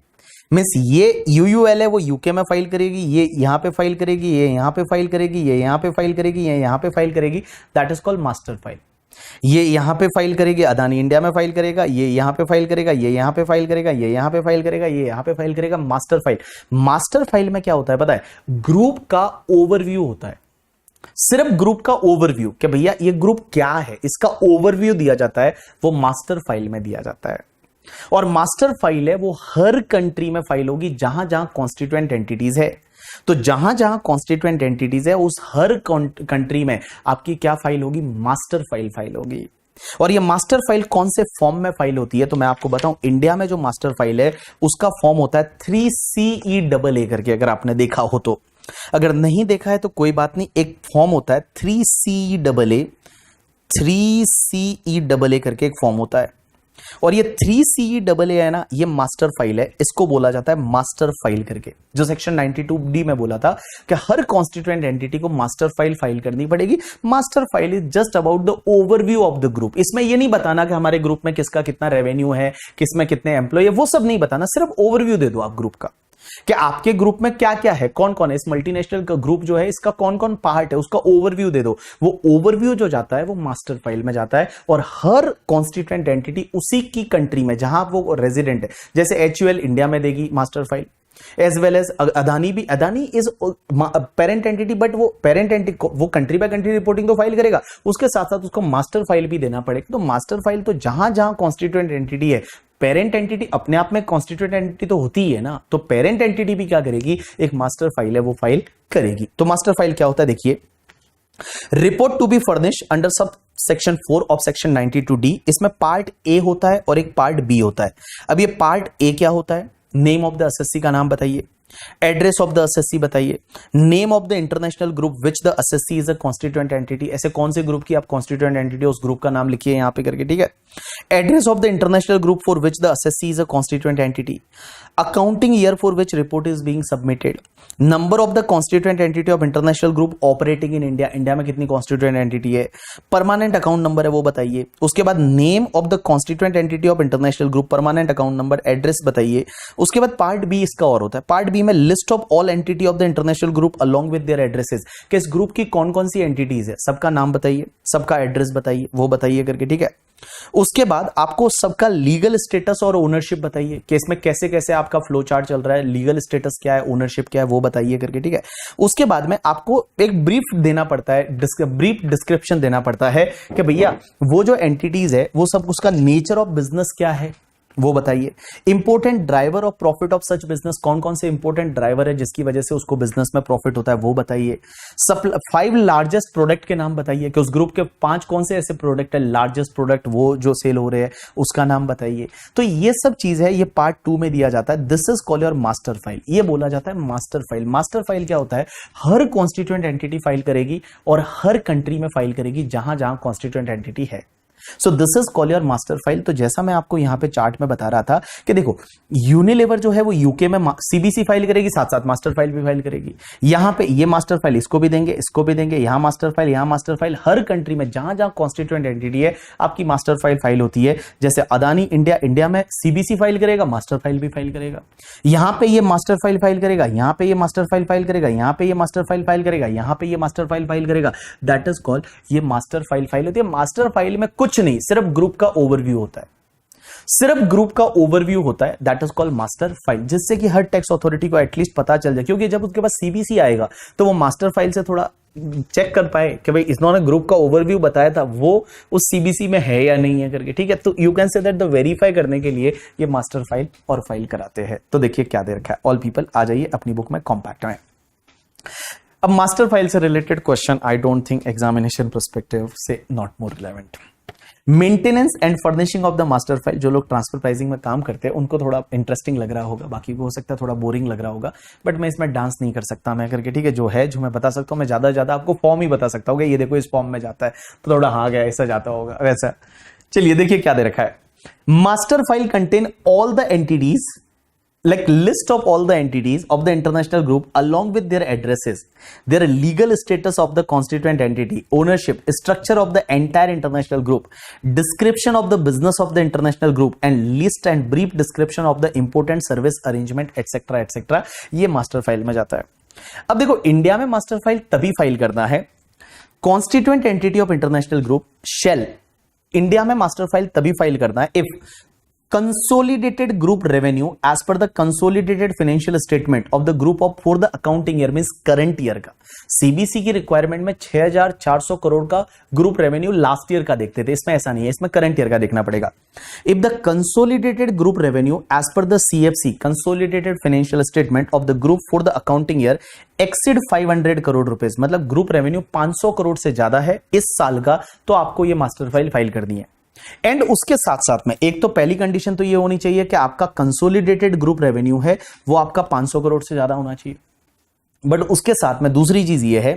Speaker 1: मीन्स ये यूयूएल है वो यूके में फाइल करेगी, ये यहां पे फाइल करेगी, ये यहां पे फाइल करेगी, ये यहां पे फाइल करेगी, ये यहां पे फाइल करेगी। That is called master file. ये यहां पे फाइल करेगी, अदानी इंडिया में फाइल करेगा, ये यहां पे फाइल करेगा, ये यहां पे फाइल करेगा, ये यहां पे फाइल करेगा, ये यहां पे फाइल करेगा। Master file. मास्टर फाइल में क्या होता है पता है? ग्रुप का ओवरव्यू होता है, सिर्फ ग्रुप का ओवरव्यू, कि भैया ये ग्रुप क्या है इसका ओवरव्यू दिया जाता है, वो मास्टर फाइल में दिया जाता है। और मास्टर फाइल है वो हर कंट्री में फाइल होगी जहां जहां कॉन्स्टिट्यूएंट एंटिटीज है। तो जहां जहां कॉन्स्टिट्यूएंट एंटिटीज है उस हर कंट्री में आपकी क्या फाइल होगी? मास्टर फाइल होगी। और ये मास्टर फाइल कौन से फॉर्म में फाइल होती है? तो मैं आपको बताऊं, इंडिया में जो मास्टर फाइल है उसका फॉर्म होता है 3CEAA करके, अगर आपने देखा हो तो। अगर नहीं देखा है तो कोई बात नहीं, एक फॉर्म होता है 3CEAA करके एक फॉर्म होता है। और ये 3CEAA है ना, ये मास्टर फाइल है, इसको बोला जाता है मास्टर फाइल करके। जो सेक्शन 92D में बोला था कि हर कॉन्स्टिट्यूएंट एंटिटी को मास्टर फाइल करनी पड़ेगी। Master file is just about the overview of the group. इसमें ये नहीं बताना कि हमारे ग्रुप में किसका कितना रेवेन्यू है, किसमें कितने एम्प्लॉय है, वो सब नहीं बताना, सिर्फ ओवरव्यू दे दो आप ग्रुप का, कि आपके ग्रुप में क्या क्या है, कौन कौन है, इस मल्टीनेशनल ग्रुप जो है इसका कौन कौन पार्ट है, उसका ओवरव्यू दे दो। वो ओवरव्यू जो जाता है वो मास्टर फाइल में जाता है, और हर कॉन्स्टिट्यूएंट एंटिटी उसी की कंट्री में जहां वो रेजिडेंट है, जैसे एचयूएल इंडिया में देगी master file, as well as Adani भी। Adani is parent entity, but वो पेरेंट एंटिटी वो कंट्री बाय कंट्री रिपोर्टिंग तो फाइल करेगा, उसके साथ साथ उसको मास्टर फाइल भी देना पड़ेगा। तो मास्टर फाइल तो जहां जहां कॉन्स्टिट्यूएंट एंटिटी है, पेरेंट एंटिटी अपने आप में कॉन्स्टिट्यूएंट एंटिटी तो होती ही है ना, तो पेरेंट एंटिटी भी क्या करेगी? एक मास्टर फाइल है वो फाइल करेगी। तो मास्टर फाइल क्या होता है देखिए, report to be furnish under sub section 4 of section 92D। इसमें पार्ट ए होता है और एक पार्ट बी होता है। अब ये पार्ट ए क्या होता है? नेम ऑफ द असेसी का नाम बताइए, एड्रेस ऑफ द असेसी बताइए, name of the international group which the assessee is a constituent entity. ऐसे कौन से ग्रुप की आप कॉन्स्टिट्यूएंट एंटिटी, उस ग्रुप का नाम लिखिए यहां पे करके, ठीक है। Address of the international group for which the assessee is a constituent entity, accounting year for which report is being submitted, number of the constituent entity of international group operating in India, India में कितनी constituent entity है, permanent account number है वो बताइए। उसके बाद name of the constituent entity of international group, permanent account number, address बताइए। उसके बाद पार्ट बी इसका और होता है, पार्ट बी में list of all entity of the international group along with their addresses, कि इस ग्रुप की कौन कौन सी एंटिटीज है, सबका नाम बताइए, सबका एड्रेस बताइए, वो बताइए करके, ठीक है। उसके बाद आपको सबका लीगल स्टेटस और ओनरशिप बताइए, केस में कैसे कैसे आपका फ्लो चार्ट चल रहा है, लीगल स्टेटस क्या है, ओनरशिप क्या है, वो बताइए करके, ठीक है। उसके बाद में आपको एक ब्रीफ देना पड़ता है, ब्रीफ डिस्क्रिप्शन देना पड़ता है कि भैया वो जो एंटिटीज है वो सब, उसका नेचर ऑफ बिजनेस क्या है वो बताइए। Important driver of profit of such business, कौन कौन से इंपोर्टेंट ड्राइवर है जिसकी वजह से उसको बिजनेस में प्रॉफिट होता है वो बताइए। 5 लार्जेस्ट प्रोडक्ट के नाम बताइए कि उस ग्रुप के 5 कौन से ऐसे प्रोडक्ट है लार्जेस्ट प्रोडक्ट वो जो सेल हो रहे हैं उसका नाम बताइए। तो ये सब चीज है, ये पार्ट 2 में दिया जाता है। This is called your master file, ये बोला जाता है मास्टर फाइल। मास्टर फाइल क्या होता है, हर कॉन्स्टिट्यूएंट एंटिटी फाइल करेगी और हर कंट्री में फाइल करेगी जहां जहां कॉन्स्टिट्यूएंट एंटिटी है। So this is called your master file. तो जैसा मैं आपको यहां पे चार्ट में बता रहा था कि देखो यूनिलीवर जो है वो यूके में सीबीसी फाइल करेगी, साथ साथ मास्टर फाइल भी फाइल करेगी। यहां पे ये मास्टर फाइल इसको भी देंगे, इसको भी देंगे, यहां मास्टर फाइल, यहां मास्टर फाइल। हर कंट्री में जहां जहां कॉन्स्टिट्यूएंट एंटिटी है आपकी मास्टर फाइल फाइल होती है। जैसे अदानी इंडिया में सीबीसी फाइल करेगा, मास्टर फाइल भी फाइल करेगा। यहां पे ये मास्टर फाइल फाइल करेगा, यहां पे ये मास्टर फाइल फाइल करेगा, यहां पे ये मास्टर फाइल फाइल करेगा, यहां पे ये मास्टर फाइल फाइल करेगा। दैट इज कॉल्ड, ये मास्टर फाइल फाइल होती है। मास्टर फाइल में कुछ नहीं, सिर्फ ग्रुप का ओवरव्यू होता है, सिर्फ ग्रुप का ओवरव्यू होता है। That is called master file, जिससे कि हर टैक्स अथॉरिटी को एटलीस्ट पता चल जाए, क्योंकि जब उसके पास सीबीसी आएगा तो वो मास्टर फाइल से थोड़ा चेक कर पाए कि भाई इन्होंने ग्रुप का ओवरव्यू बताया था वो उस सीबीसी में है या नहीं है करके, ठीक है। तो you can say that the verify करने के लिए ये मास्टर फाइल और फाइल कराते हैं। तो देखिए क्या दे रखा है, ऑल पीपल आ जाइए अपनी बुक में कॉम्पैक्ट में। अब मास्टर फाइल से related question I don't think examination perspective से not more relevant. Maintenance and furnishing of the master file, जो लोग ट्रांसफर प्राइसिंग में काम करते हैं उनको थोड़ा इंटरेस्टिंग लग रहा होगा, बाकी को हो सकता है थोड़ा बोरिंग लग रहा होगा, बट मैं इसमें डांस नहीं कर सकता मैं करके, ठीक है। जो है जो मैं बता सकता हूं, मैं ज्यादा ज्यादा आपको फॉर्म ही बता सकता हूँ, ये देखो इस फॉर्म में जाता है तो थोड़ा हाँ गया ऐसा जाता होगा वैसा। चलिए देखिए क्या दे रखा है, master file contain all the entities, like list of all the entities of the international group along with their addresses, their legal status of the constituent entity, ownership, structure of the entire international group, description of the business of the international group, and list and brief description of the important service arrangement etc etc। ये master file में जाता है। अब देखो India में master file तभी file करना है, constituent entity of international group shall India में मास्टर फाइल तभी फाइल करना है if consolidated group revenue as per the consolidated financial statement of the group of for the accounting year means current year का। CBC की requirement में 6400 करोड़ का group revenue last year का देखते थे, इसमें ऐसा नहीं है, इसमें करंट ईयर का देखना पड़ेगा। If the consolidated group revenue as per the CFC consolidated financial statement of the group for the accounting year exceed 500 crore rupees, मतलब ग्रुप रेवेन्यू 500 करोड़ से ज्यादा है इस साल का, तो आपको यह मास्टर फाइल फाइल करनी है। एंड उसके साथ साथ में एक तो पहली कंडीशन तो ये होनी चाहिए कि आपका कंसोलिडेटेड ग्रुप रेवेन्यू है वो आपका 500 करोड़ से ज्यादा होना चाहिए। बट उसके साथ में दूसरी चीज ये है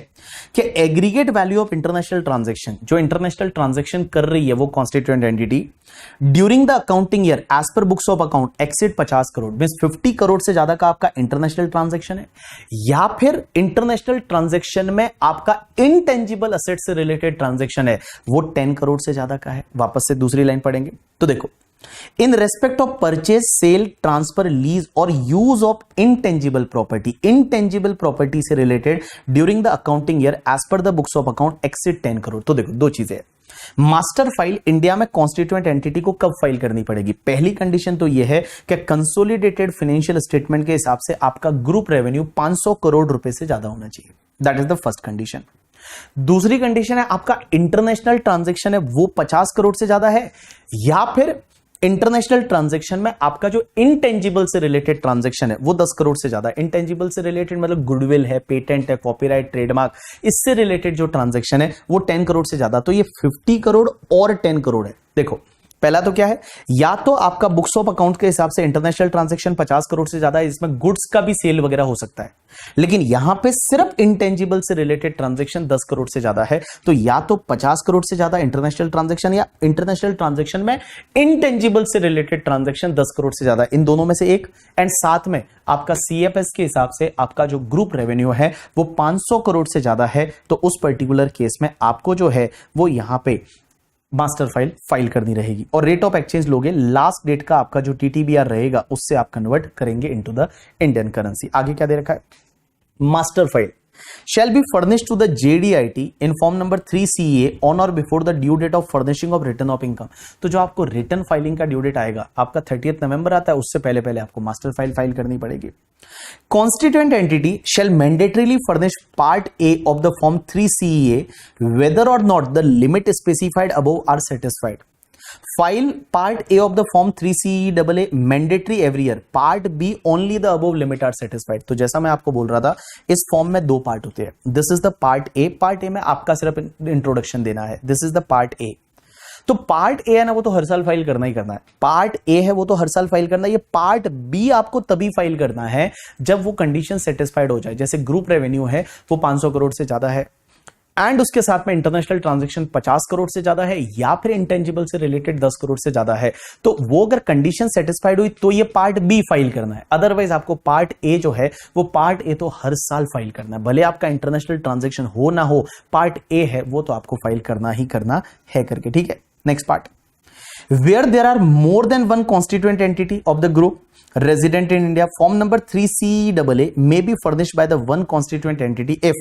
Speaker 1: कि aggregate value of international transaction, जो इंटरनेशनल ट्रांजैक्शन कर रही है वो constituent entity during the accounting year as per books of account exceed 50 crore means 50 crore से ज्यादा का आपका इंटरनेशनल ट्रांजैक्शन है, या फिर इंटरनेशनल ट्रांजैक्शन में आपका इनटेंजिबल असेट से रिलेटेड ट्रांजैक्शन है वो 10 करोड़ से ज्यादा का है। वापस से दूसरी लाइन पढ़ेंगे तो देखो, in respect of purchase, sale, transfer, lease और use of intangible property से related during the accounting year as per the books of account exceed 10 crore. तो देखो दो चीजें, मास्टर फाइल इंडिया में कॉन्स्टिट्यूएंट एंटिटी को कब फाइल करनी पड़ेगी। पहली कंडीशन तो यह है कि कंसोलिडेटेड फाइनेंशियल स्टेटमेंट के हिसाब से आपका ग्रुप रेवेन्यू 500 करोड़ रुपए से ज्यादा होना चाहिए, that is the first condition. दूसरी कंडीशन है आपका इंटरनेशनल ट्रांजैक्शन है वो 50 करोड़ से ज्यादा है, या फिर इंटरनेशनल ट्रांजैक्शन में आपका जो इंटेंजिबल से रिलेटेड ट्रांजैक्शन है वो 10 करोड़ से ज्यादा। इंटेंजिबल से रिलेटेड मतलब गुडविल है, पेटेंट है, कॉपीराइट, ट्रेडमार्क, इससे रिलेटेड जो ट्रांजैक्शन है वो 10 करोड़ से ज्यादा। तो ये 50 करोड़ और 10 करोड़ है। देखो पहला तो क्या है, या तो आपका बुक्स ऑफ अकाउंट के हिसाब से इंटरनेशनल ट्रांजैक्शन 50 करोड़ से ज्यादा है, इसमें गुड्स का भी सेल वगैरह हो सकता है, लेकिन यहां पे सिर्फ इंटेंजिबल से रिलेटेड ट्रांजैक्शन 10 करोड़ से ज्यादा है, तो या तो 50 करोड़ से ज्यादा इंटरनेशनल ट्रांजैक्शन या इंटरनेशनल ट्रांजैक्शन में इंटेंजिबल से रिलेटेड ट्रांजैक्शन 10 करोड़ से ज्यादा, इन दोनों में से एक। एंड साथ में आपका सीएफएस के हिसाब से आपका जो ग्रुप रेवेन्यू है वो 500 करोड़ से ज्यादा है, तो उस पर्टिकुलर केस में आपको जो है वो यहां पे मास्टर फाइल फाइल करनी रहेगी। और रेट ऑफ एक्सचेंज लोगे, लास्ट डेट का आपका जो टीटीबीआर रहेगा उससे आप कन्वर्ट करेंगे इनटू द इंडियन करेंसी। आगे क्या दे रखा है, master file shall be furnished to the JDIT in form number 3CA on or before the due date of furnishing of return of income। तो जो आपको रिटर्न फाइलिंग का ड्यू डेट आएगा, आपका 30 नवंबर आता है, उससे पहले पहले आपको मास्टर फाइल करनी पड़ेगी। Constituent entity shall mandatorily furnish part A of the form 3CA whether or not the limit specified above are satisfied। File part A of the form 3CEAA mandatory every year, part B only the above limit are satisfied। तो जैसा मैं आपको बोल रहा था, इस form में दो पार्ट होते हैं। This is the part A. Part A में आपका सिर्फ इंट्रोडक्शन देना है। This is the part A. तो पार्ट ए है ना, वो तो हर साल फाइल करना ही करना है। पार्ट ए है वो तो हर साल फाइल करना है। ये पार्ट बी आपको तभी फाइल करना है जब वो कंडीशन सेटिस्फाइड हो जाए। जैसे ग्रुप रेवेन्यू है वो 500 करोड़ से ज्यादा है एंड उसके साथ में इंटरनेशनल ट्रांजैक्शन 50 करोड़ से ज्यादा है, या फिर इंटेंजिबल से रिलेटेड 10 करोड़ से ज्यादा है, तो वो अगर कंडीशन सेटिस्फाइड हुई तो ये पार्ट बी फाइल करना है। अदरवाइज आपको पार्ट ए जो है वो पार्ट ए तो हर साल फाइल करना है, भले आपका इंटरनेशनल ट्रांजैक्शन हो ना हो, पार्ट ए है वो तो आपको फाइल करना ही करना है करके। ठीक है, next part. Where there are more than one constituent entity of the group resident in India, form number 3CEAA may be furnished by the one constituent entity if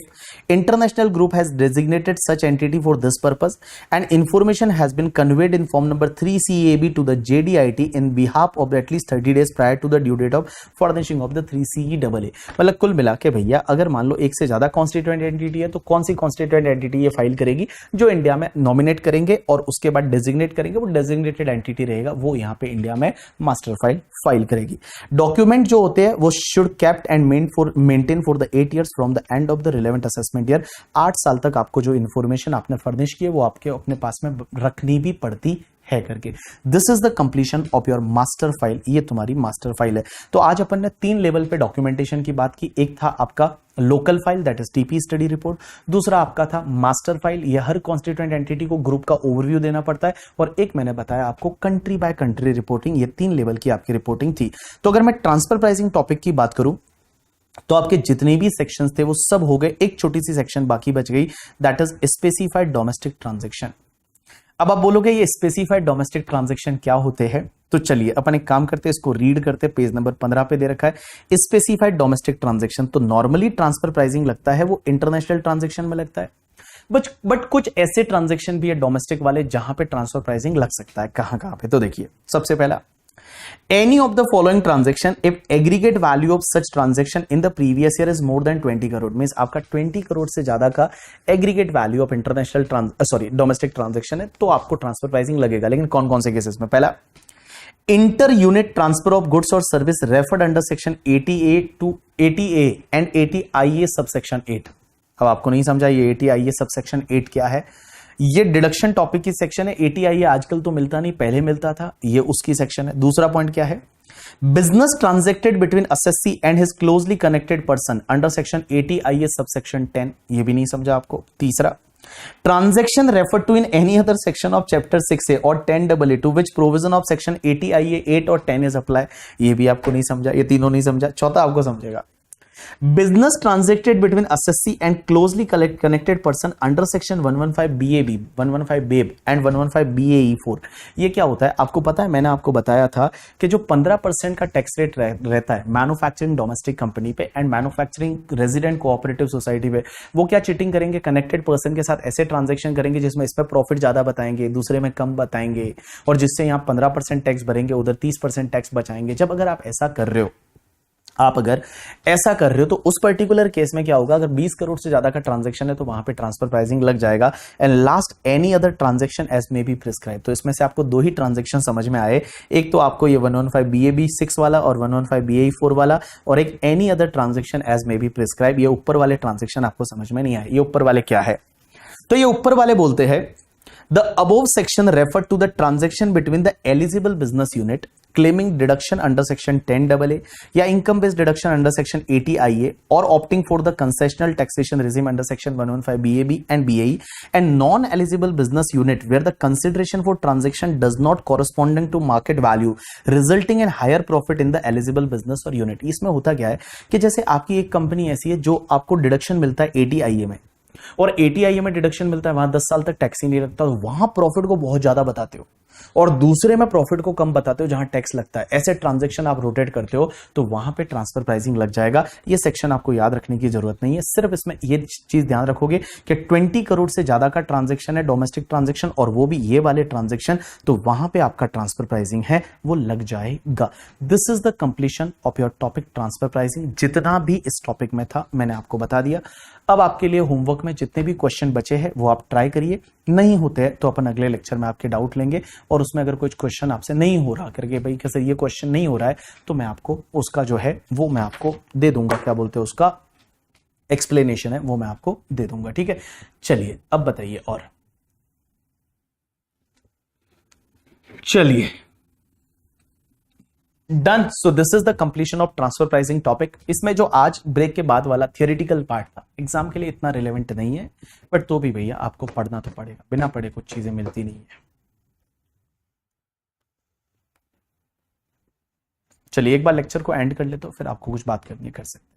Speaker 1: international group has designated such entity for this purpose and information has been conveyed in form number 3CAB to the JDIT in behalf of at least 30 days prior to the due date of furnishing of the 3CEAA। मतलब कुल मिला के भैया अगर मान लो एक से ज्यादा कॉन्स्टिट्यूएंट एंटिटी है तो कौन सी कॉन्स्टिट्यूएंट एंटिटी ये फाइल करेगी? जो इंडिया में नॉमिनेट करेंगे और उसके बाद डेजिग्नेट करेंगे, वो डेजिग्नेटेड एंटिटी रहेगा, वो यहाँ पे इंडिया में मास्टर फाइल करेगी। डॉक्यूमेंट जो होते हैं वो should kept and maintain for the 8 years from the end of the relevant assessment year. 8 साल तक आपको जो इन्फॉर्मेशन आपने फर्निश की है वो आपके अपने पास में रखनी भी पड़ती है करके। This is the completion of your master file. ये तुम्हारी मास्टर फाइल है। तो आज अपन ने 3 लेवल पे डॉक्यूमेंटेशन की बात की। एक था आपका local file, that is TP study report. दूसरा आपका था मास्टर फाइल, ये हर कॉन्स्टिट्यूएंट एंटिटी को ग्रुप का ओवरव्यू देना पड़ता है। और एक मैंने बताया आपको कंट्री बाय कंट्री रिपोर्टिंग। ये 3 लेवल की आपकी रिपोर्टिंग थी। तो अगर मैं ट्रांसफर प्राइसिंग टॉपिक की बात करूं तो आपके जितने भी सेक्शंस थे वो सब हो गए। एक छोटी सी सेक्शन बाकी बच गई, that is specified domestic transaction. अब आप बोलोगे ये स्पेसिफाइड डोमेस्टिक ट्रांजैक्शन क्या होते हैं? तो चलिए अपन एक काम करते हैं, इसको रीड करते। पेज नंबर 15 पे दे रखा है स्पेसिफाइड डोमेस्टिक ट्रांजैक्शन। तो नॉर्मली ट्रांसफर प्राइसिंग लगता है वो इंटरनेशनल ट्रांजैक्शन में लगता है, बट कुछ ऐसे ट्रांजैक्शन भी है डोमेस्टिक वाले जहां पे ट्रांसफर प्राइसिंग लग सकता है। कहां पे? तो देखिए, सबसे पहला any of the following transaction if aggregate value of such transaction in the previous year is more than 20 crore, means आपका 20 करोड़ से ज्यादा का aggregate value of international domestic transaction है तो आपको ट्रांसफर प्राइसिंग लगेगा। लेकिन कौन कौन से केसेस में? पहला, inter unit transfer of goods और service referred under section 80A to 80A and 80IA subsection 8। अब आपको नहीं समझा ये 80IA सबसेक्शन 8 क्या है? ये डिडक्शन टॉपिक की सेक्शन है। 80IA आजकल तो मिलता नहीं, पहले मिलता था, ये उसकी सेक्शन है। दूसरा पॉइंट क्या है? Business transacted between assessee and his closely connected person under section 80IA subsection 10, ये भी नहीं समझा आपको। तीसरा, transaction refer to in any other section of chapter 6A और 10AA to which provision of section 80IA 8 और 10 इज अप्लाई, ये भी आपको नहीं समझा, ये तीनों नहीं समझा। चौथा आपको समझेगा, business transacted between assessee and closely connected person under section 115 BAB, 115 BAB and 115 BAE4। ये क्या होता है आपको पता है? मैंने आपको बताया था कि जो 15% का टैक्स रेट रहता है मैन्युफैक्चरिंग डोमेस्टिक कंपनी पे and manufacturing resident cooperative society पे, वो क्या चीटिंग करेंगे? कनेक्टेड पर्सन के साथ ऐसे ट्रांजेक्शन करेंगे जिसमें इस पर प्रॉफिट ज्यादा बताएंगे, दूसरे में कम बताएंगे, और जिससे यहाँ 15% टैक्स भरेंगे, उधर 30% टैक्स बचाएंगे। जब अगर आप ऐसा कर रहे हो तो उस पर्टिकुलर केस में क्या होगा? अगर 20 करोड़ से ज्यादा का ट्रांजैक्शन है तो वहां पे ट्रांसफर प्राइसिंग लग जाएगा। And last, any other transaction as may be prescribe. तो इसमें से आपको 2 ही ट्रांजैक्शन समझ में आए, एक तो आपको ये 115 BAB 6 वाला और 115 BAE 4 वाला, और एक any other transaction as may be prescribe. ये ऊपर वाले ट्रांजैक्शन आपको समझ में नहीं आए। ये ऊपर वाले क्या है? तो ये ऊपर वाले बोलते हैं The above section refer to the transaction between the eligible business unit claiming deduction under section 10AA या income based deduction under section 80IA or opting for the concessional taxation regime under section 115 BAB and BAE and non-eligible business unit where the consideration for transaction does not corresponding to market value resulting in higher profit in the eligible business or unit। इसमें होता क्या है कि जैसे आपकी एक company ऐसी है जो आपको डिडक्शन मिलता है 80IA में, और 80IA में डिडक्शन मिलता है, वहां 10 साल तक टैक्स ही नहीं लगता, तो वहां प्रॉफिट को बहुत ज्यादा बताते हो। और दूसरे में प्रॉफिट को कम बताते हो जहां टैक्स लगता है। ऐसे ट्रांजैक्शन आप रोटेट करते हो तो वहां पे ट्रांसफर प्राइसिंग लग जाएगा। ये सेक्शन आपको याद रखने की जरूरत नहीं है, सिर्फ इसमें ये चीज ध्यान रखोगे कि 20 करोड़ से ज्यादा का ट्रांजैक्शन है, डोमेस्टिक ट्रांजैक्शन, और वो भी ये वाले ट्रांजैक्शन, तो वहां पे आपका ट्रांसफर प्राइसिंग है वो लग जाएगा। This is the completion of your topic transfer pricing. जितना भी इस टॉपिक में था मैंने आपको बता दिया। अब आपके लिए होमवर्क में जितने भी क्वेश्चन बचे हैं वो आप ट्राई करिए, नहीं होते हैं तो अपन अगले लेक्चर में आपके डाउट लेंगे, और उसमें अगर कुछ क्वेश्चन आपसे नहीं हो रहा करके भाई कैसे ये क्वेश्चन नहीं हो रहा है, तो मैं आपको उसका जो है वो मैं आपको दे दूंगा, क्या बोलते हैं उसका एक्सप्लेनेशन है वो मैं आपको दे दूंगा। ठीक है, चलिए अब बताइए। और चलिए done. So this is the completion of transfer pricing topic. इसमें जो आज ब्रेक के बाद वाला थियोरेटिकल पार्ट था एग्जाम के लिए इतना रिलेवेंट नहीं है, बट तो भी भैया आपको पढ़ना तो पड़ेगा, बिना पढ़े कुछ चीजें मिलती नहीं है। चलिए एक बार लेक्चर को एंड कर ले तो फिर आपको कुछ बात करनी कर सकते हैं।